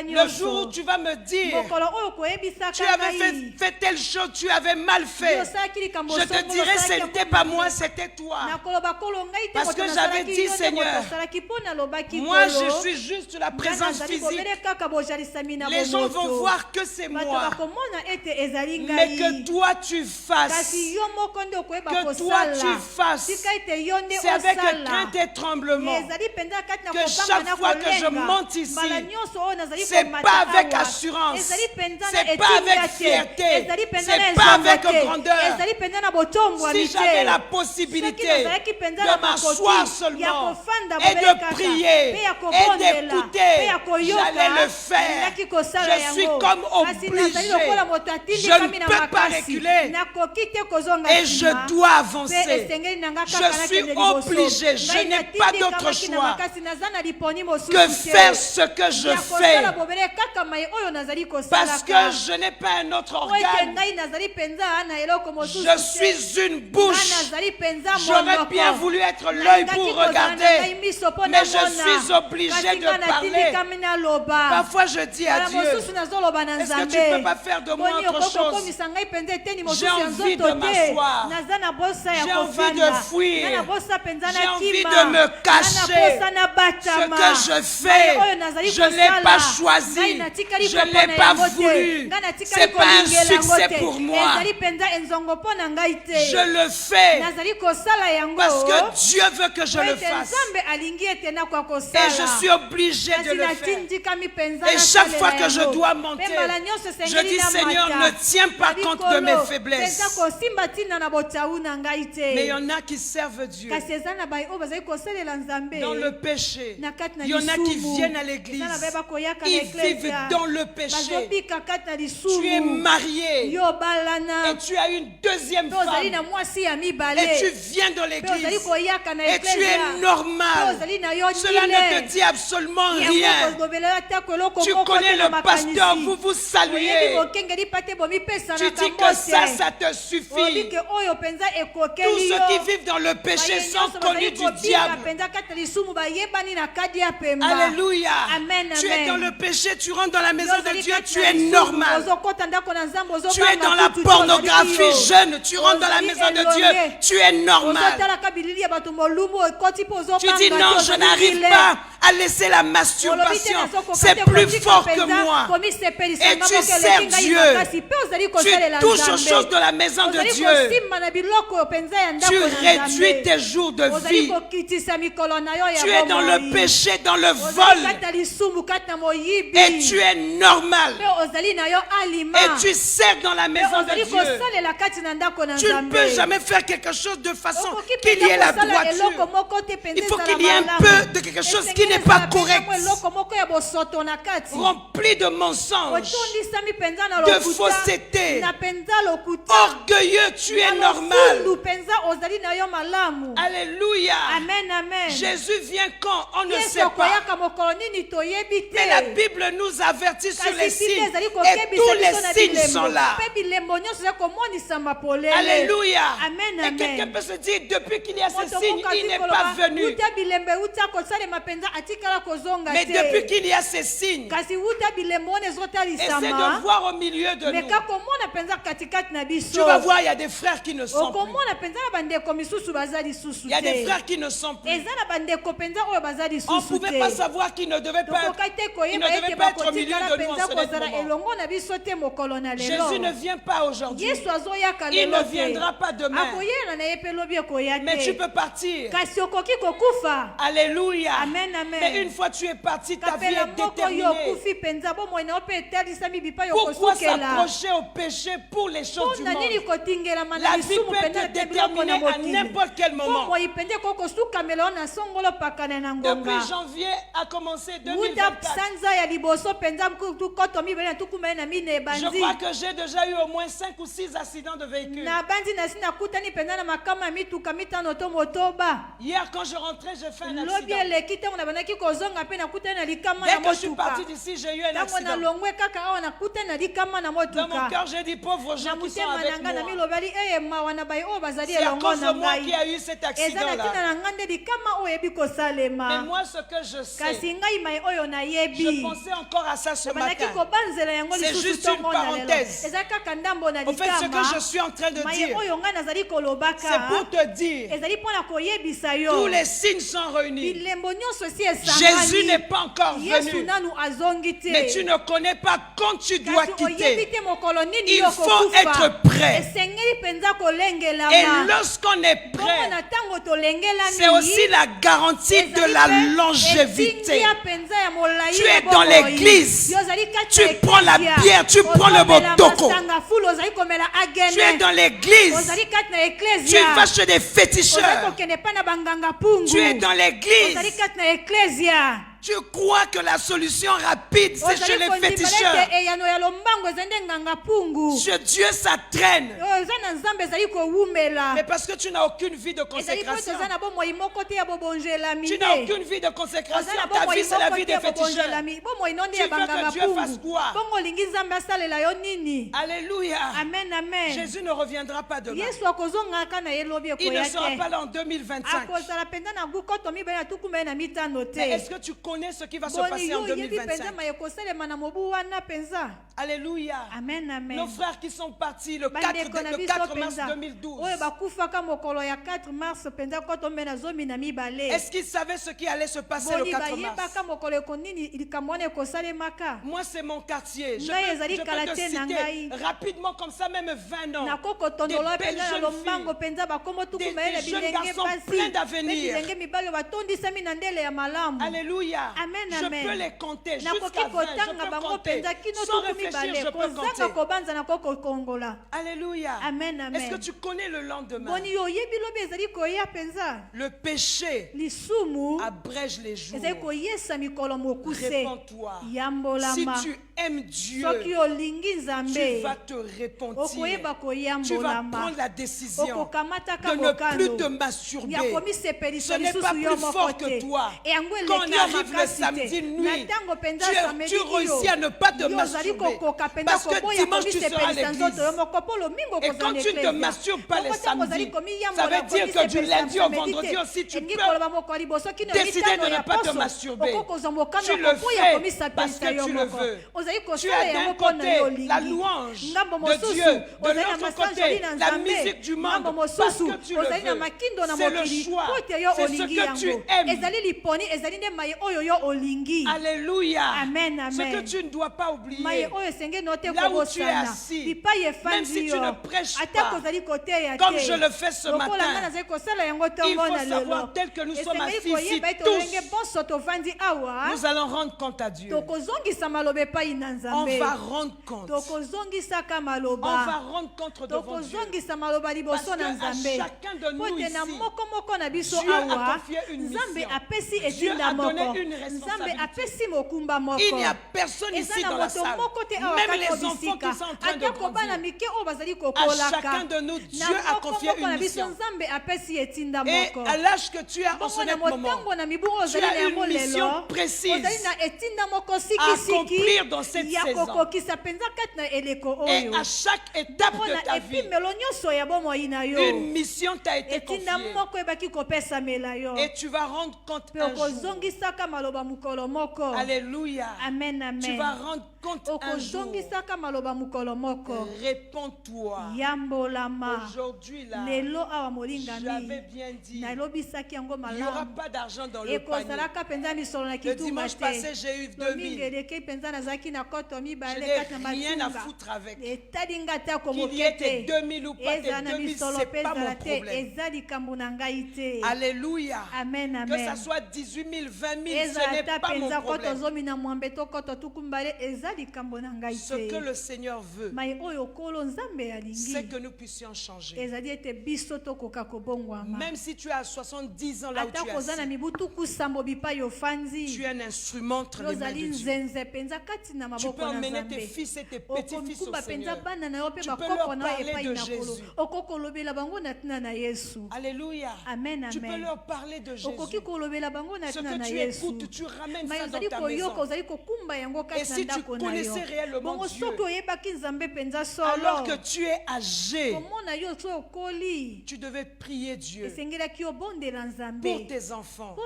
[SPEAKER 1] Le jour où tu vas me dire, tu avais fait telle chose, tu avais mal fait, je te dirai, ce n'était pas moi, c'était toi. Parce que j'avais dit, Seigneur, moi je suis juste la présence physique. Les gens vont voir que c'est moi. Mais que toi tu fasses. Que toi tu fasses. C'est avec crainte et tremblement. Que chaque fois que je monte ici, c'est pas avec assurance. C'est pas avec fierté. C'est pas avec grandeur. Si j'avais la possibilité de m'asseoir seulement et de prier et d'écouter, j'allais le faire. Je suis comme obligé. Je ne peux pas reculer et je dois avancer. Je suis obligé. Je n'ai pas d'autre choix que faire ce que je fais. Parce que je n'ai pas un autre organe. Je suis une bouche. J'aurais bien voulu être l'œil pour regarder, mais je suis obligé de parler. Parfois je dis à Dieu, est-ce que tu ne peux pas faire de moi autre chose? J'ai envie de m'asseoir. J'ai envie de fuir. J'ai envie de me cacher. Ce que je fais, je ne l'ai pas choisi. Je ne l'ai pas voulu. Ce n'est pas un succès pour moi. Je le fais parce que Dieu veut que je le fasse. Et je suis obligé de le faire. Et chaque fois que je dois monter, je dis, Seigneur, ne tiens pas compte de mes faiblesses. Mais il y en a qui servent Dieu dans le péché. Il y en a qui viennent à l'église. Ils vivent dans le péché. Tu es marié et tu as une deuxième femme. Et tu viens dans l'église et tu es normal. Cela ne te dit absolument rien. Tu connais le pasteur, vous vous saluez. Tu dis que ça te suffit. Tous ceux qui vivent dans le péché sont connus du diable. Alléluia. Tu es dans le péché, tu rentres dans la maison de Dieu, tu es normal. Tu es dans la pornographie jeune, tu rentres dans la maison de Dieu, tu es normal. Tu dis non, je n'arrive pas à laisser la masturbation. C'est plus fort que moi. Et tu sers Dieu. Tu touches aux choses de la maison de Dieu. Tu réduis tes jours de vie. Tu es dans le péché, dans le vol. Et tu es normal. Et tu sers dans la maison de Dieu. Tu ne peux jamais faire quelque chose de façon qu'il y ait la droiture. Il faut qu'il y ait un peu de quelque chose qui n'est n'est pas correcte, rempli de mensonges, de fausseté, orgueilleux, tu es normal. Alléluia.
[SPEAKER 2] Amen, amen.
[SPEAKER 1] Jésus vient quand? On ne sait pas. Mais la Bible nous avertit sur les signes. Et tous les signes sont là. Alléluia.
[SPEAKER 2] Amen,
[SPEAKER 1] et quelqu'un peut se dire, depuis qu'il y a ces signes, il n'est pas venu. Mais depuis qu'il y a ces signes, essaie de voir au milieu de nous. Tu vas voir, il y a des frères qui ne sont plus. Il y a des frères qui ne sont plus. On ne pouvait pas savoir qu'ils ne devaient pas être au milieu de nous en ce moment. Jésus ne vient pas aujourd'hui. Il ne viendra pas demain. Mais tu peux partir. Alléluia.
[SPEAKER 2] Amen, amen.
[SPEAKER 1] Mais une fois tu es parti, ta vie est déterminée. Pourquoi s'approcher au péché pour les choses du monde? La vie peut être déterminée à n'importe quel moment. Depuis janvier a commencé 2024. Je crois que j'ai déjà eu au moins 5 ou 6 accidents de véhicules. Hier quand je rentrais, j'ai fait un accident. Dès que je suis parti d'ici, j'ai eu un accident. Dans mon cœur, j'ai dit pauvres gens qui sont avec moi. C'est à cause de moi qui a eu cet accident-là. Mais moi, ce que je sais, je pensais encore à ça ce matin. C'est juste une parenthèse. En fait, ce que je suis en train de dire, c'est pour te dire, tous les signes sont réunis. Jésus n'est pas encore venu. Mais tu ne connais pas quand tu dois quitter. Il faut être prêt. Et lorsqu'on est prêt, c'est aussi la garantie de la longévité. Tu es dans l'église, tu prends la bière, tu prends le motoko. Tu es dans l'église, tu vas chez des féticheurs. Tu es dans l'église, tu crois que la solution rapide c'est chez les féticheurs. Chez Dieu ça traîne. Mais parce que tu n'as aucune vie de consécration. Tu n'as aucune vie de consécration. Ta vie c'est la vie des féticheurs. Tu veux que Dieu fasse quoi? Alléluia.
[SPEAKER 2] Amen, amen.
[SPEAKER 1] Jésus ne reviendra pas demain. Il ne sera pas là en 2025. Mais est-ce que tu connais ce qui va se passer en 2025? Alléluia.
[SPEAKER 2] Amen, amen.
[SPEAKER 1] Nos frères qui sont partis le 4 mars 2012. Est-ce qu'ils savaient ce qui allait se passer le 4 mars? Moi, c'est mon quartier. Je peux te citer rapidement comme ça, même 20 ans. Des belles jeunes filles, des jeunes garçons pleins d'avenir. Alléluia.
[SPEAKER 2] Amen,
[SPEAKER 1] je
[SPEAKER 2] amen.
[SPEAKER 1] peux les compter jusqu'à 20. Je peux compter. Sans réfléchir, je peux compter. Alléluia.
[SPEAKER 2] Amen, amen.
[SPEAKER 1] Est-ce que tu connais le lendemain? Le péché abrège les jours. Réponds-toi. Si tu aimes Dieu, tu vas te repentir. Tu vas prendre la décision de ne plus te masturber. Ce n'est pas plus fort que toi. Quand on arrive le samedi nuit, tu réussis à ne pas te masturber. Parce que dimanche, tu seras à l'église. Et quand tu ne te masturbes pas les samedis, ça veut dire que du lundi au vendredi aussi, tu peux décider de ne pas te masturber. Tu le fais parce que tu le veux. Tu as d'un côté la louange de Dieu, de l'autre côté la musique du monde, parce que tu le veux. C'est le choix, c'est ce que tu aimes. Alléluia.
[SPEAKER 2] Amen, amen.
[SPEAKER 1] Ce que tu ne dois pas oublier, là où tu es assis, même si tu ne prêches pas, comme je le fais ce matin, il faut savoir, tel que nous sommes assis ici tous, nous allons rendre compte à Dieu. On va rendre compte. On va rendre compte devant Dieu. Parce qu'à chacun de nous ici, Dieu a confié une mission. Dieu a donné une responsabilité. Il n'y a personne ici dans la salle. Même les enfants qui sont en train de grandir. À chacun de nous, Dieu a confié une mission. Et à l'âge que tu as en ce moment, tu as une mission précise à accomplir dans cette saison. Et à chaque étape de ta vie, une mission t'a été confiée. Et tu vas rendre compte un jour. Alléluia. Tu vas rendre compte un jour. Réponds-toi. Aujourd'hui là, j'avais bien dit, il n'y aura pas d'argent dans le panier. Le dimanche passé, j'ai eu 2000. Je n'ai rien à foutre avec. Qu'il y ait tes 2000 ou pas tes 2000, ce n'est pas mon problème. Alléluia. Que ça soit 18 000, 20 000, ce n'est pas mon problème. Ce que le Seigneur veut, c'est que nous puissions changer. Même si tu as 70 ans là où tu es assis, tu es un instrument entre les mains de Dieu. Tu peux emmener tes fils et tes petits-fils au Seigneur. Tu peux leur parler de Jésus. Alléluia.
[SPEAKER 2] Amen,
[SPEAKER 1] tu peux leur parler de Jésus. Ce que tu écoutes, tu ramènes ça dans ta maison. Et si tu connaissais réellement Dieu, alors que tu es âgé, tu devais prier Dieu pour tes enfants.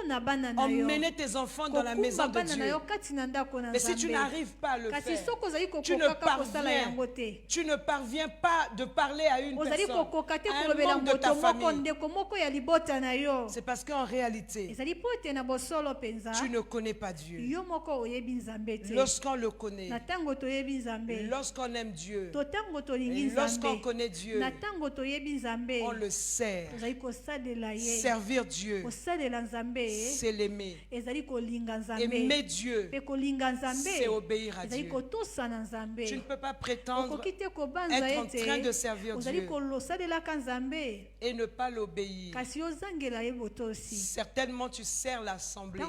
[SPEAKER 1] Emmener tes enfants dans la maison de Dieu. Mais si tu n'arrives pas à le faire, tu ne parviens pas de parler à une personne, à un membre de ta famille. C'est parce qu'en réalité, tu ne connais pas Dieu. Lorsqu'on le connaît, lorsqu'on aime Dieu, lorsqu'on connaît Dieu, on le sert. Servir Dieu, c'est l'aimer. Aimer Dieu, c'est obéir à Dieu. Tu ne peux pas prétendre être en train de servir Dieu et ne pas l'obéir. Certainement tu sers l'assemblée.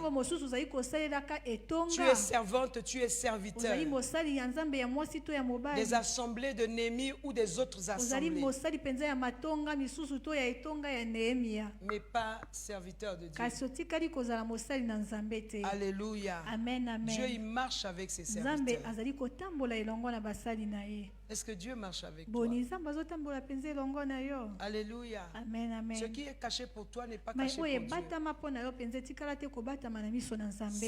[SPEAKER 1] Tu es servante, tu es serviteur des assemblées de Néhémie ou des autres assemblées, mais pas serviteur de Dieu. Alléluia. Dieu il marche avec ses serviteurs. Est-ce que Dieu marche avec toi? Alléluia. Ce qui est caché pour toi n'est pas caché pour Dieu.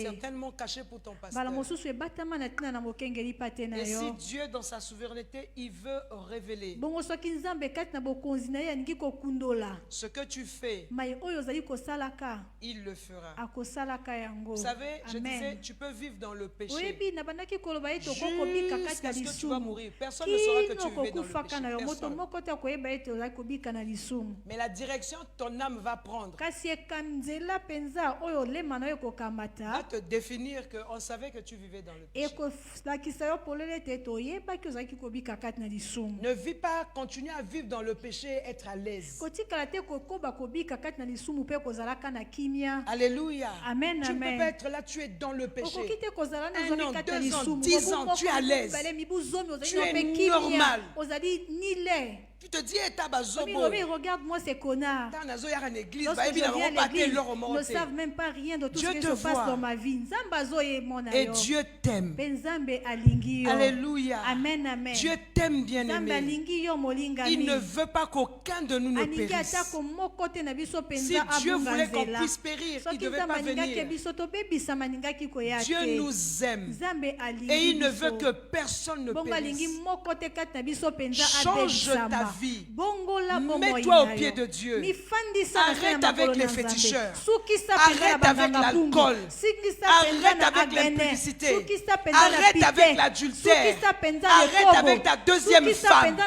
[SPEAKER 1] Certainement caché pour ton pasteur. Et si Dieu dans sa souveraineté il veut révéler ce que tu fais, il le fera. Vous savez, je disais, tu peux vivre dans le péché jusqu'à ce que tu vas mourir. Personne ne saura que tu vivais dans le péché. Personne. Mais la direction que ton âme va prendre va te définir qu'on savait que tu vivais dans le péché. Ne vis pas, continue à vivre dans le péché et être à l'aise. Alléluia.
[SPEAKER 2] Amen,
[SPEAKER 1] tu ne peux pas être là, tu es dans le péché. 1 an, 2 ans, 10 ans, tu es à l'aise. Tu es normal. Tu te dis,
[SPEAKER 2] regarde-moi ces connards.
[SPEAKER 1] Lorsque je
[SPEAKER 2] viens à l'église, ils ne savent même pas rien de tout ce qui se passe dans ma vie.
[SPEAKER 1] Et Dieu t'aime. Alléluia.
[SPEAKER 2] Amen, amen.
[SPEAKER 1] Dieu t'aime, bien-aimé. Il ne veut pas qu'aucun de nous ne périsse. Si Dieu voulait qu'on puisse périr, il ne devait pas venir. Dieu nous aime. Et il ne veut que personne ne périsse. Change ta vie. Mets-toi au pied de Dieu. Arrête avec les féticheurs. Arrête avec l'alcool. Arrête avec l'impudicité. Arrête avec l'adultère. Arrête avec ta deuxième femme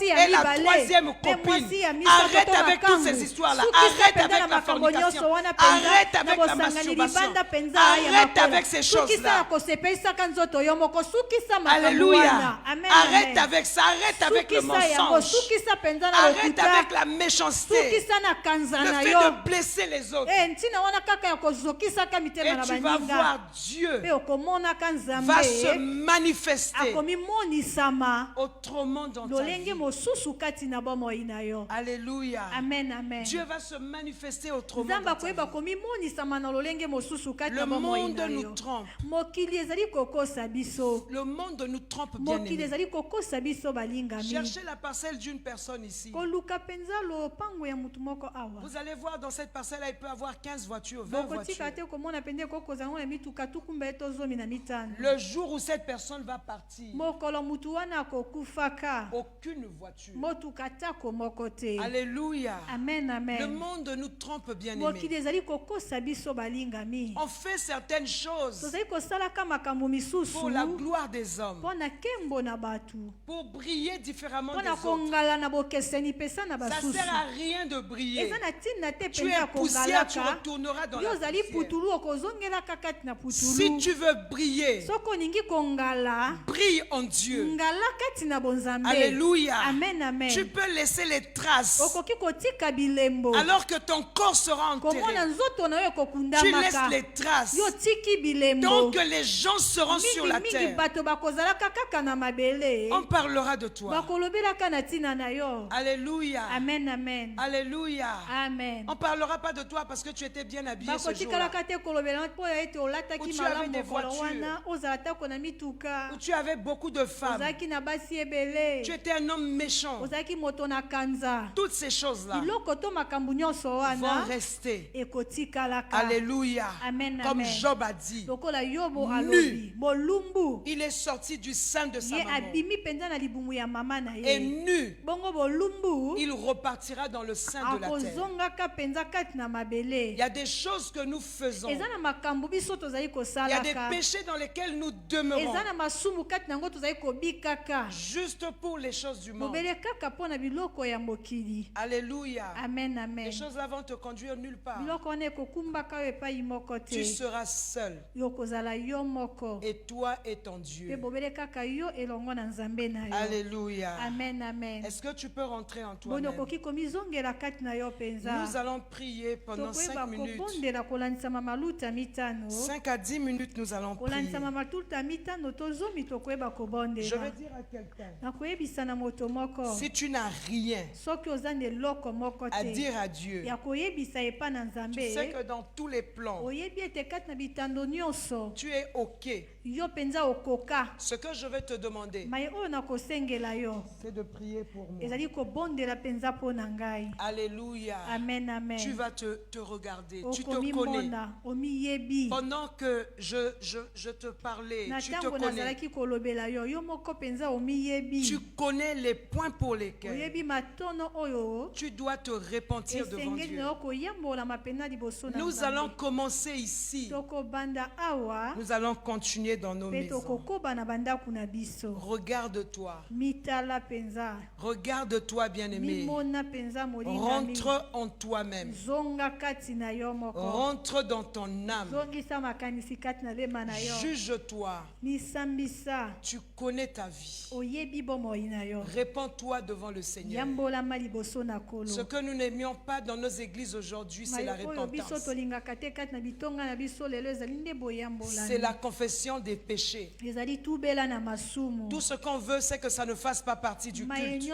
[SPEAKER 1] et la troisième copine. Arrête avec toutes ces histoires-là. Arrête avec la fornication. Arrête avec la masturbation. Arrête avec ces choses-là. Alléluia. Arrête avec ça. Arrête avec le mensonge. Arrête avec la méchanceté. Le fait de blesser les autres. Et tu vas voir Dieu va se manifester autrement dans ta vie. Alléluia.
[SPEAKER 2] Amen, amen.
[SPEAKER 1] Dieu va se manifester autrement dans ta vie. Le monde nous trompe. Le monde nous trompe, bien aimé. Cherchez la parcelle d'une personne ici. Vous allez voir dans cette parcelle-là, il peut y avoir 15 voitures, 20 voitures. Le jour où cette personne va partir, aucune voiture. Alléluia.
[SPEAKER 2] Amen, amen.
[SPEAKER 1] Le monde nous trompe, bien aimé. On fait certaines choses pour la gloire des hommes, pour briller différemment des autres. Ça ne sert à rien de briller. Tu es poussière, tu retourneras dans la poussière. Si tu veux briller, brille en Dieu. Alléluia.
[SPEAKER 2] Amen, amen.
[SPEAKER 1] Tu peux laisser les traces alors que ton corps sera enterré. Tu laisses les traces. Donc les gens seront sur la terre. On parlera de toi. Alléluia.
[SPEAKER 2] Amen, amen.
[SPEAKER 1] Alléluia.
[SPEAKER 2] Amen.
[SPEAKER 1] On parlera pas de toi parce que tu étais bien habillé ce jour-là. Ou tu avais des voitures. Ou tu avais beaucoup de femmes. Tu étais un homme méchant. Toutes ces choses-là vont rester. Alléluia.
[SPEAKER 2] Amen,
[SPEAKER 1] comme
[SPEAKER 2] amen.
[SPEAKER 1] Job a dit, nu. Il est sorti du sein de sa maman. Et nu, il repartira dans le sein de la terre. Il y a des choses que nous faisons. Il y a des péchés dans lesquels nous demeurons. Juste pour les choses du monde. Alléluia.
[SPEAKER 2] Amen, amen.
[SPEAKER 1] Les choses là vont te conduire nulle part. Tu seras seul. Et toi et ton Dieu. Alléluia.
[SPEAKER 2] Amen, amen.
[SPEAKER 1] Est-ce que tu peux rentrer en toi-même? Nous allons prier pendant 5 minutes. 5 à 10 minutes, nous allons prier. Je vais dire à quelqu'un, si tu n'as rien à dire à Dieu, tu sais que dans tous les plans, tu es OK. Ce que je vais te demander, c'est de prier pour moi. Alléluia.
[SPEAKER 2] Amen, amen.
[SPEAKER 1] Tu vas te regarder. Tu te connais. Pendant que je te parlais, tu te connais. Tu connais les points pour lesquels tu dois te repentir devant Dieu. Nous allons commencer ici. Nous allons continuer dans nos maisons. Regarde-toi. Regarde-toi, bien-aimé. Rentre en toi-même. Rentre dans ton âme. Juge-toi. Tu connais ta vie. Répands-toi devant le Seigneur. Ce que nous n'aimions pas dans nos églises aujourd'hui, c'est la repentance. C'est la confession des péchés. Tout ce qu'on veut, c'est que ça ne fasse pas partie du culte.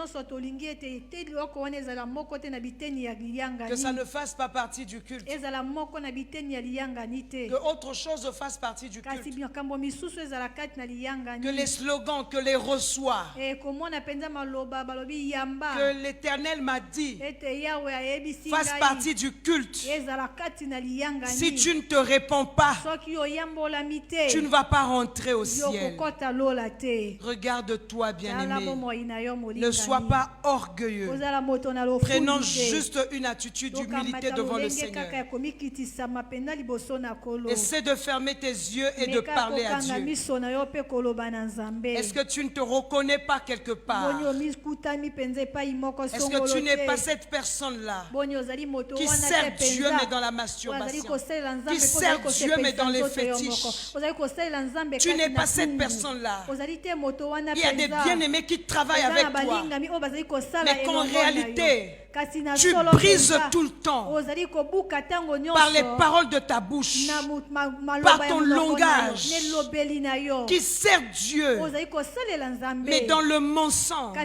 [SPEAKER 1] Que ça ne fasse pas partie du culte. Que autre chose fasse partie du culte. Que les slogans, que les reçois, que l'Éternel m'a dit, fasse partie du culte. Si tu ne te réponds pas, tu ne vas pas rentrer au ciel. Regarde-toi, bien-aimé. Ne sois pas orgueilleux. Prenons juste une attitude d'humilité devant le Seigneur. Essaie de fermer tes yeux et de parler à Dieu. Est-ce que tu ne te reconnais pas quelque part? Est-ce que tu n'es pas cette personne-là qui sert Dieu mais dans la masturbation, qui sert Dieu mais dans les fétiches, Tu n'es pas cette personne-là. Il y a des bien-aimés qui travaillent avec toi. Mais qu'en réalité, tu brises tout le temps par les paroles de ta bouche, par ton langage qui sert Dieu, mais dans le mensonge.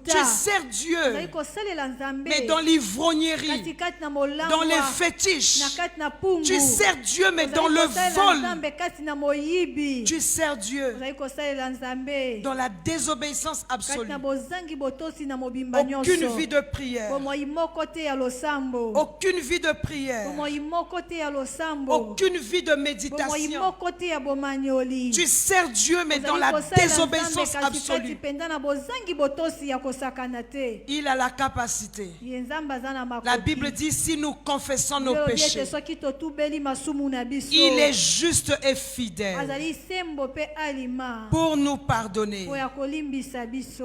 [SPEAKER 1] Tu sers Dieu, mais dans l'ivrognerie, dans les fétiches. Tu sers Dieu, mais dans le vol. Tu sers Dieu dans la désobéissance absolue. Aucune vie de prière. Aucune vie de prière. Aucune vie de méditation. Tu sers Dieu, mais dans la désobéissance absolue. Il a la capacité. La Bible dit, si nous confessons nos péchés, il est juste et fidèle pour nous pardonner.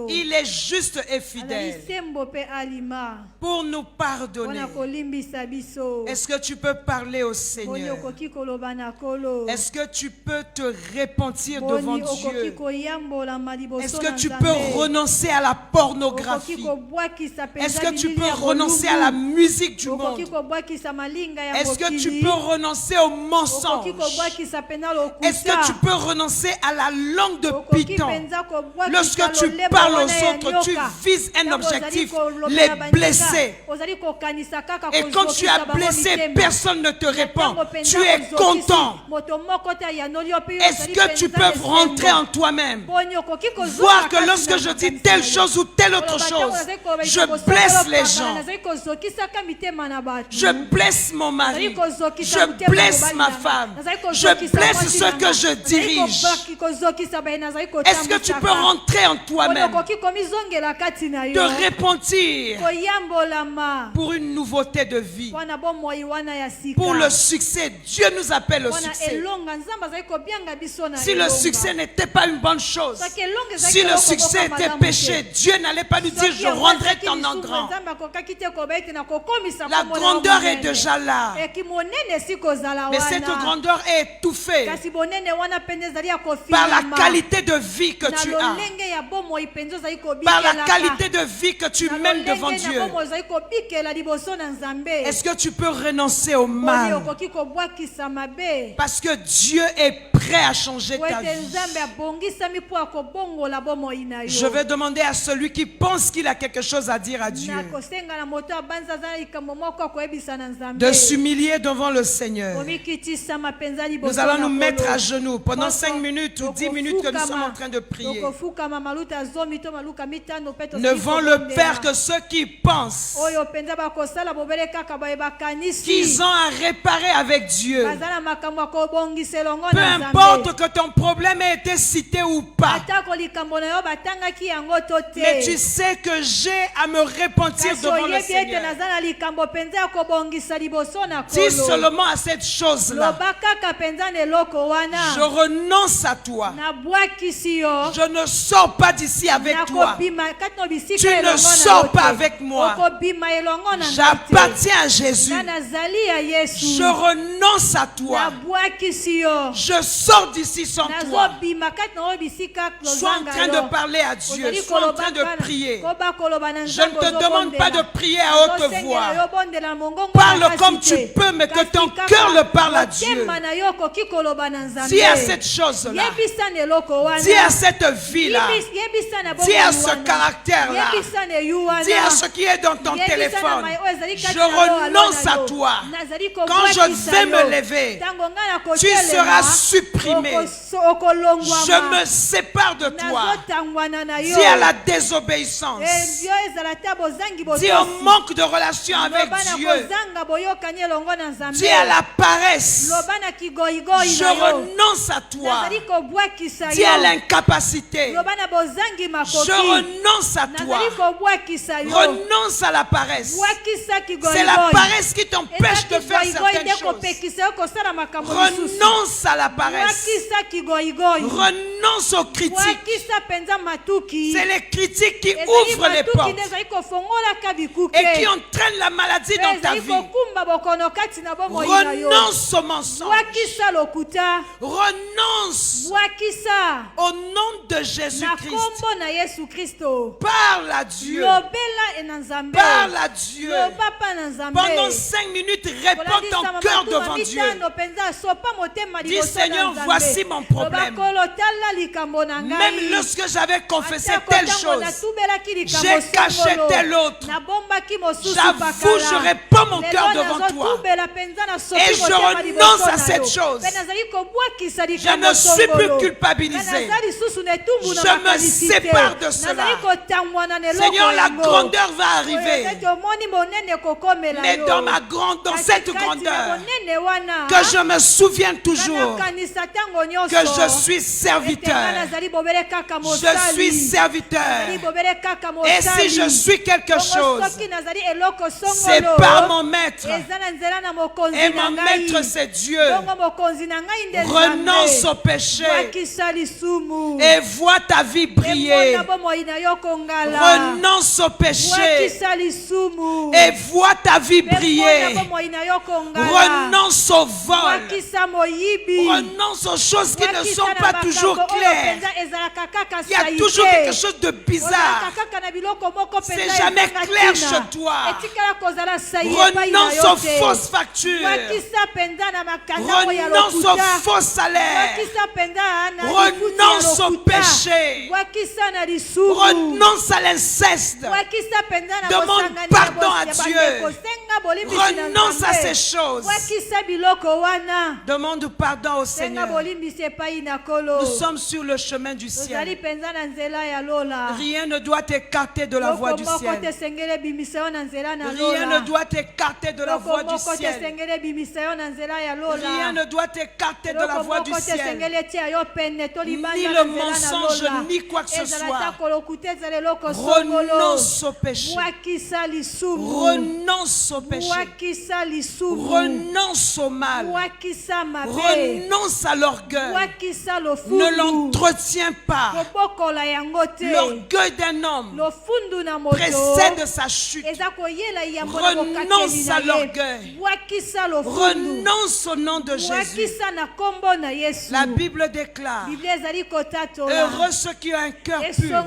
[SPEAKER 1] Il est juste et fidèle pour nous pardonner. Est-ce que tu peux parler au Seigneur? Est-ce que tu peux te repentir devant Dieu? Est-ce que tu peux renoncer à la pornographie? Est-ce que tu peux renoncer à la musique du monde? Est-ce que tu peux renoncer au mensonge? Est-ce que tu peux renoncer à la langue de Python? Lorsque tu parles aux autres, tu vises un objectif, les blesser. Et quand tu as blessé, personne ne te répond. Tu es content. Est-ce que tu peux rentrer en toi-même? Voir que lorsque je dis telle chose ou telle autre chose, je blesse les gens. Je blesse mon mari. Je blesse ma femme. Je blesse ceux que je dirige. Est-ce que tu peux rentrer en toi-même, te repentir pour une nouveauté de vie, pour le succès? Dieu nous appelle au succès. Si le succès n'était pas une bonne chose, si le succès était péché, Dieu n'allait pas nous dire je rendrai ton nom grand. La grandeur est déjà là, mais cette grandeur est étouffée par la qualité de vie que tu as, par la qualité de vie que tu mènes devant Dieu. Est-ce que tu peux renoncer au mal? Parce que Dieu est prêt à changer ta vie. Je vais demander à celui qui pense qu'il a quelque chose à dire à Dieu de s'humilier devant le Seigneur. Nous allons nous mettre à genoux pendant 5 minutes ou 10 minutes que nous sommes en train de prier. Ne vont le faire que ceux qui pensent qu'ils ont à réparer avec Dieu. Peu importe que ton problème ait été cité ou pas, mais tu sais que j'ai à me repentir devant le Seigneur. Dis seulement à cette chose-là, je renonce à toi. Je ne sors pas d'ici avec toi. Tu ne sors pas avec moi. J'appartiens à Jésus. Je renonce à toi. Je sors d'ici sans toi. Sois en train de parler à Dieu. Sois en train de prier. Je ne te demande pas de prier à haute voix. Parle comme tu peux, mais que ton cœur le parle à Dieu. Dis à cette chose-là. Dis à cette vie-là. Dis à ce caractère-là. Dis à ce qui est dans ton téléphone. Je renonce à toi. Quand je vais me lever, tu seras supprimé. Je me sépare de toi. Dis à la désobéissance. Dis au manque de relation avec Dieu. Dis à la paresse. Je renonce à toi. Dis à l'incapacité. Je renonce à toi. Renonce à la paresse. C'est la paresse qui t'empêche de faire certaines choses. Renonce à la paresse. Renonce Renonce aux critiques. C'est les critiques qui ouvrent les portes et qui entraînent la maladie dans ta vie. Renonce au mensonge. Renonce au nom de Jésus-Christ. Parle à Dieu. Parle à Dieu. Pendant 5 minutes, réponds ton cœur devant Dieu. Dis Seigneur, voici mon problème. Même lorsque j'avais confessé telle chose, j'ai caché telle autre. J'avoue, je réponds mon cœur devant toi. Et je renonce à cette chose. Je ne suis plus culpabilisé. Je me sépare de cela. Seigneur, la grandeur va arriver. Mais dans cette grandeur, que je me souvienne toujours que je suis serviteur. Je suis serviteur. Et si je suis quelque chose, c'est par mon maître. Et mon maître, c'est Dieu. Renonce au péché et vois ta vie briller. Renonce au péché et vois ta vie briller. Renonce au vol. Renonce aux choses qui ne sont pas toujours claires. Il y a toujours quelque chose de bizarre. C'est jamais clair chez toi. Renonce aux fausses factures. Renonce aux faux salaires. Renonce au péché. Renonce à l'inceste. Demande pardon à Dieu. Renonce à ces choses. Demande pardon au Seigneur. Nous sommes sur le chemin du ciel. Rien ne doit t'écarter de la voie du ciel. Rien ne doit t'écarter de la voie du ciel. Rien ne doit t'écarter de la voie du ciel. Ni le mensonge, ni quoi que ce soit. Renonce au péché. Renonce au péché. Renonce au mal. Renonce à l'orgueil. Ne l'entretiens pas. L'orgueil d'un homme précède sa chute. Renonce à l'orgueil. Renonce au nom de Jésus. La Bible déclare: heureux ceux qui ont un cœur pur,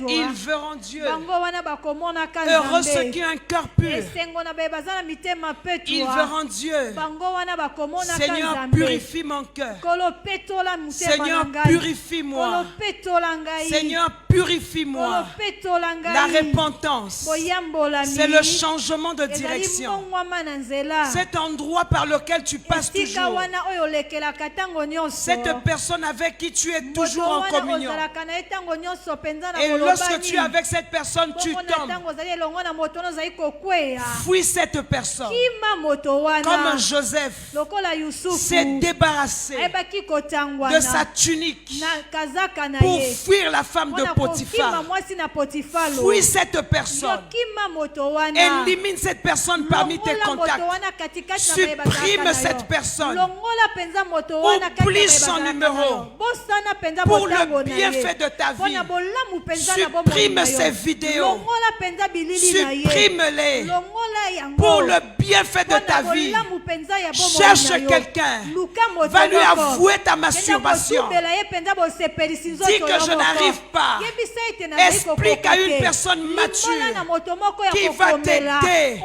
[SPEAKER 1] ils verront Dieu. Heureux ceux qui ont un cœur pur, ils verront Dieu. Seigneur, purifie mon cœur. Seigneur, purifie-moi. Seigneur, purifie-moi. La repentance, c'est le changement de direction. Cet endroit par lequel tu passes toujours. Cette personne avec qui tu es toujours en communion. Et lorsque tu es avec cette personne, tu tombes. Fuis cette personne. Comme Joseph s'est débarrassé de sa tunique pour fuir la femme de Potiphar. Fuis cette personne. Élimine cette personne parmi tes contacts. Supprime cette personne. Oublie son numéro. Pour le bienfait de ta vie, supprime ces vidéos. Supprime-les. Pour le bienfait de ta vie, cherche quelqu'un. Va lui avouer ta masturbation. Dis que je n'arrive pas. Explique à une personne mature qui va t'aider.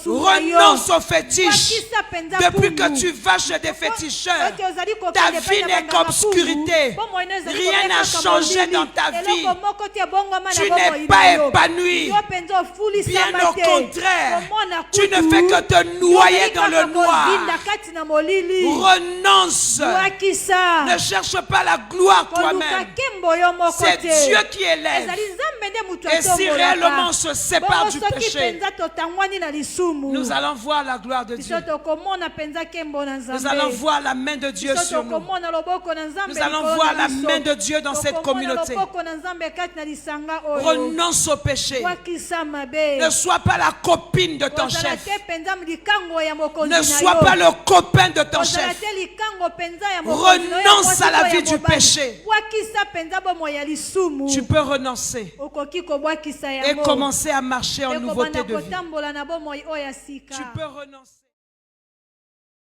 [SPEAKER 1] Renonce au fétiche. Depuis que tu vas chez des féticheurs, ta vie n'est qu'obscurité. Rien n'a changé dans ta vie. Tu n'es pas épanoui. Bien au contraire, tu ne fais que te noyer dans le noir. Renonce. Ne cherche pas la gloire toi-même. C'est Dieu qui élève. Et si réellement on se sépare du péché, nous allons voir la gloire de Dieu. Nous allons voir la main de Dieu sur nous. Nous allons voir la main de Dieu dans cette communauté. Renonce au péché. Ne sois pas la copine de ton chef. Ne sois pas le copain de ton chef. renonce à la vie du péché. Tu peux renoncer et commencer à marcher en nouveauté de vie. Tu peux renoncer.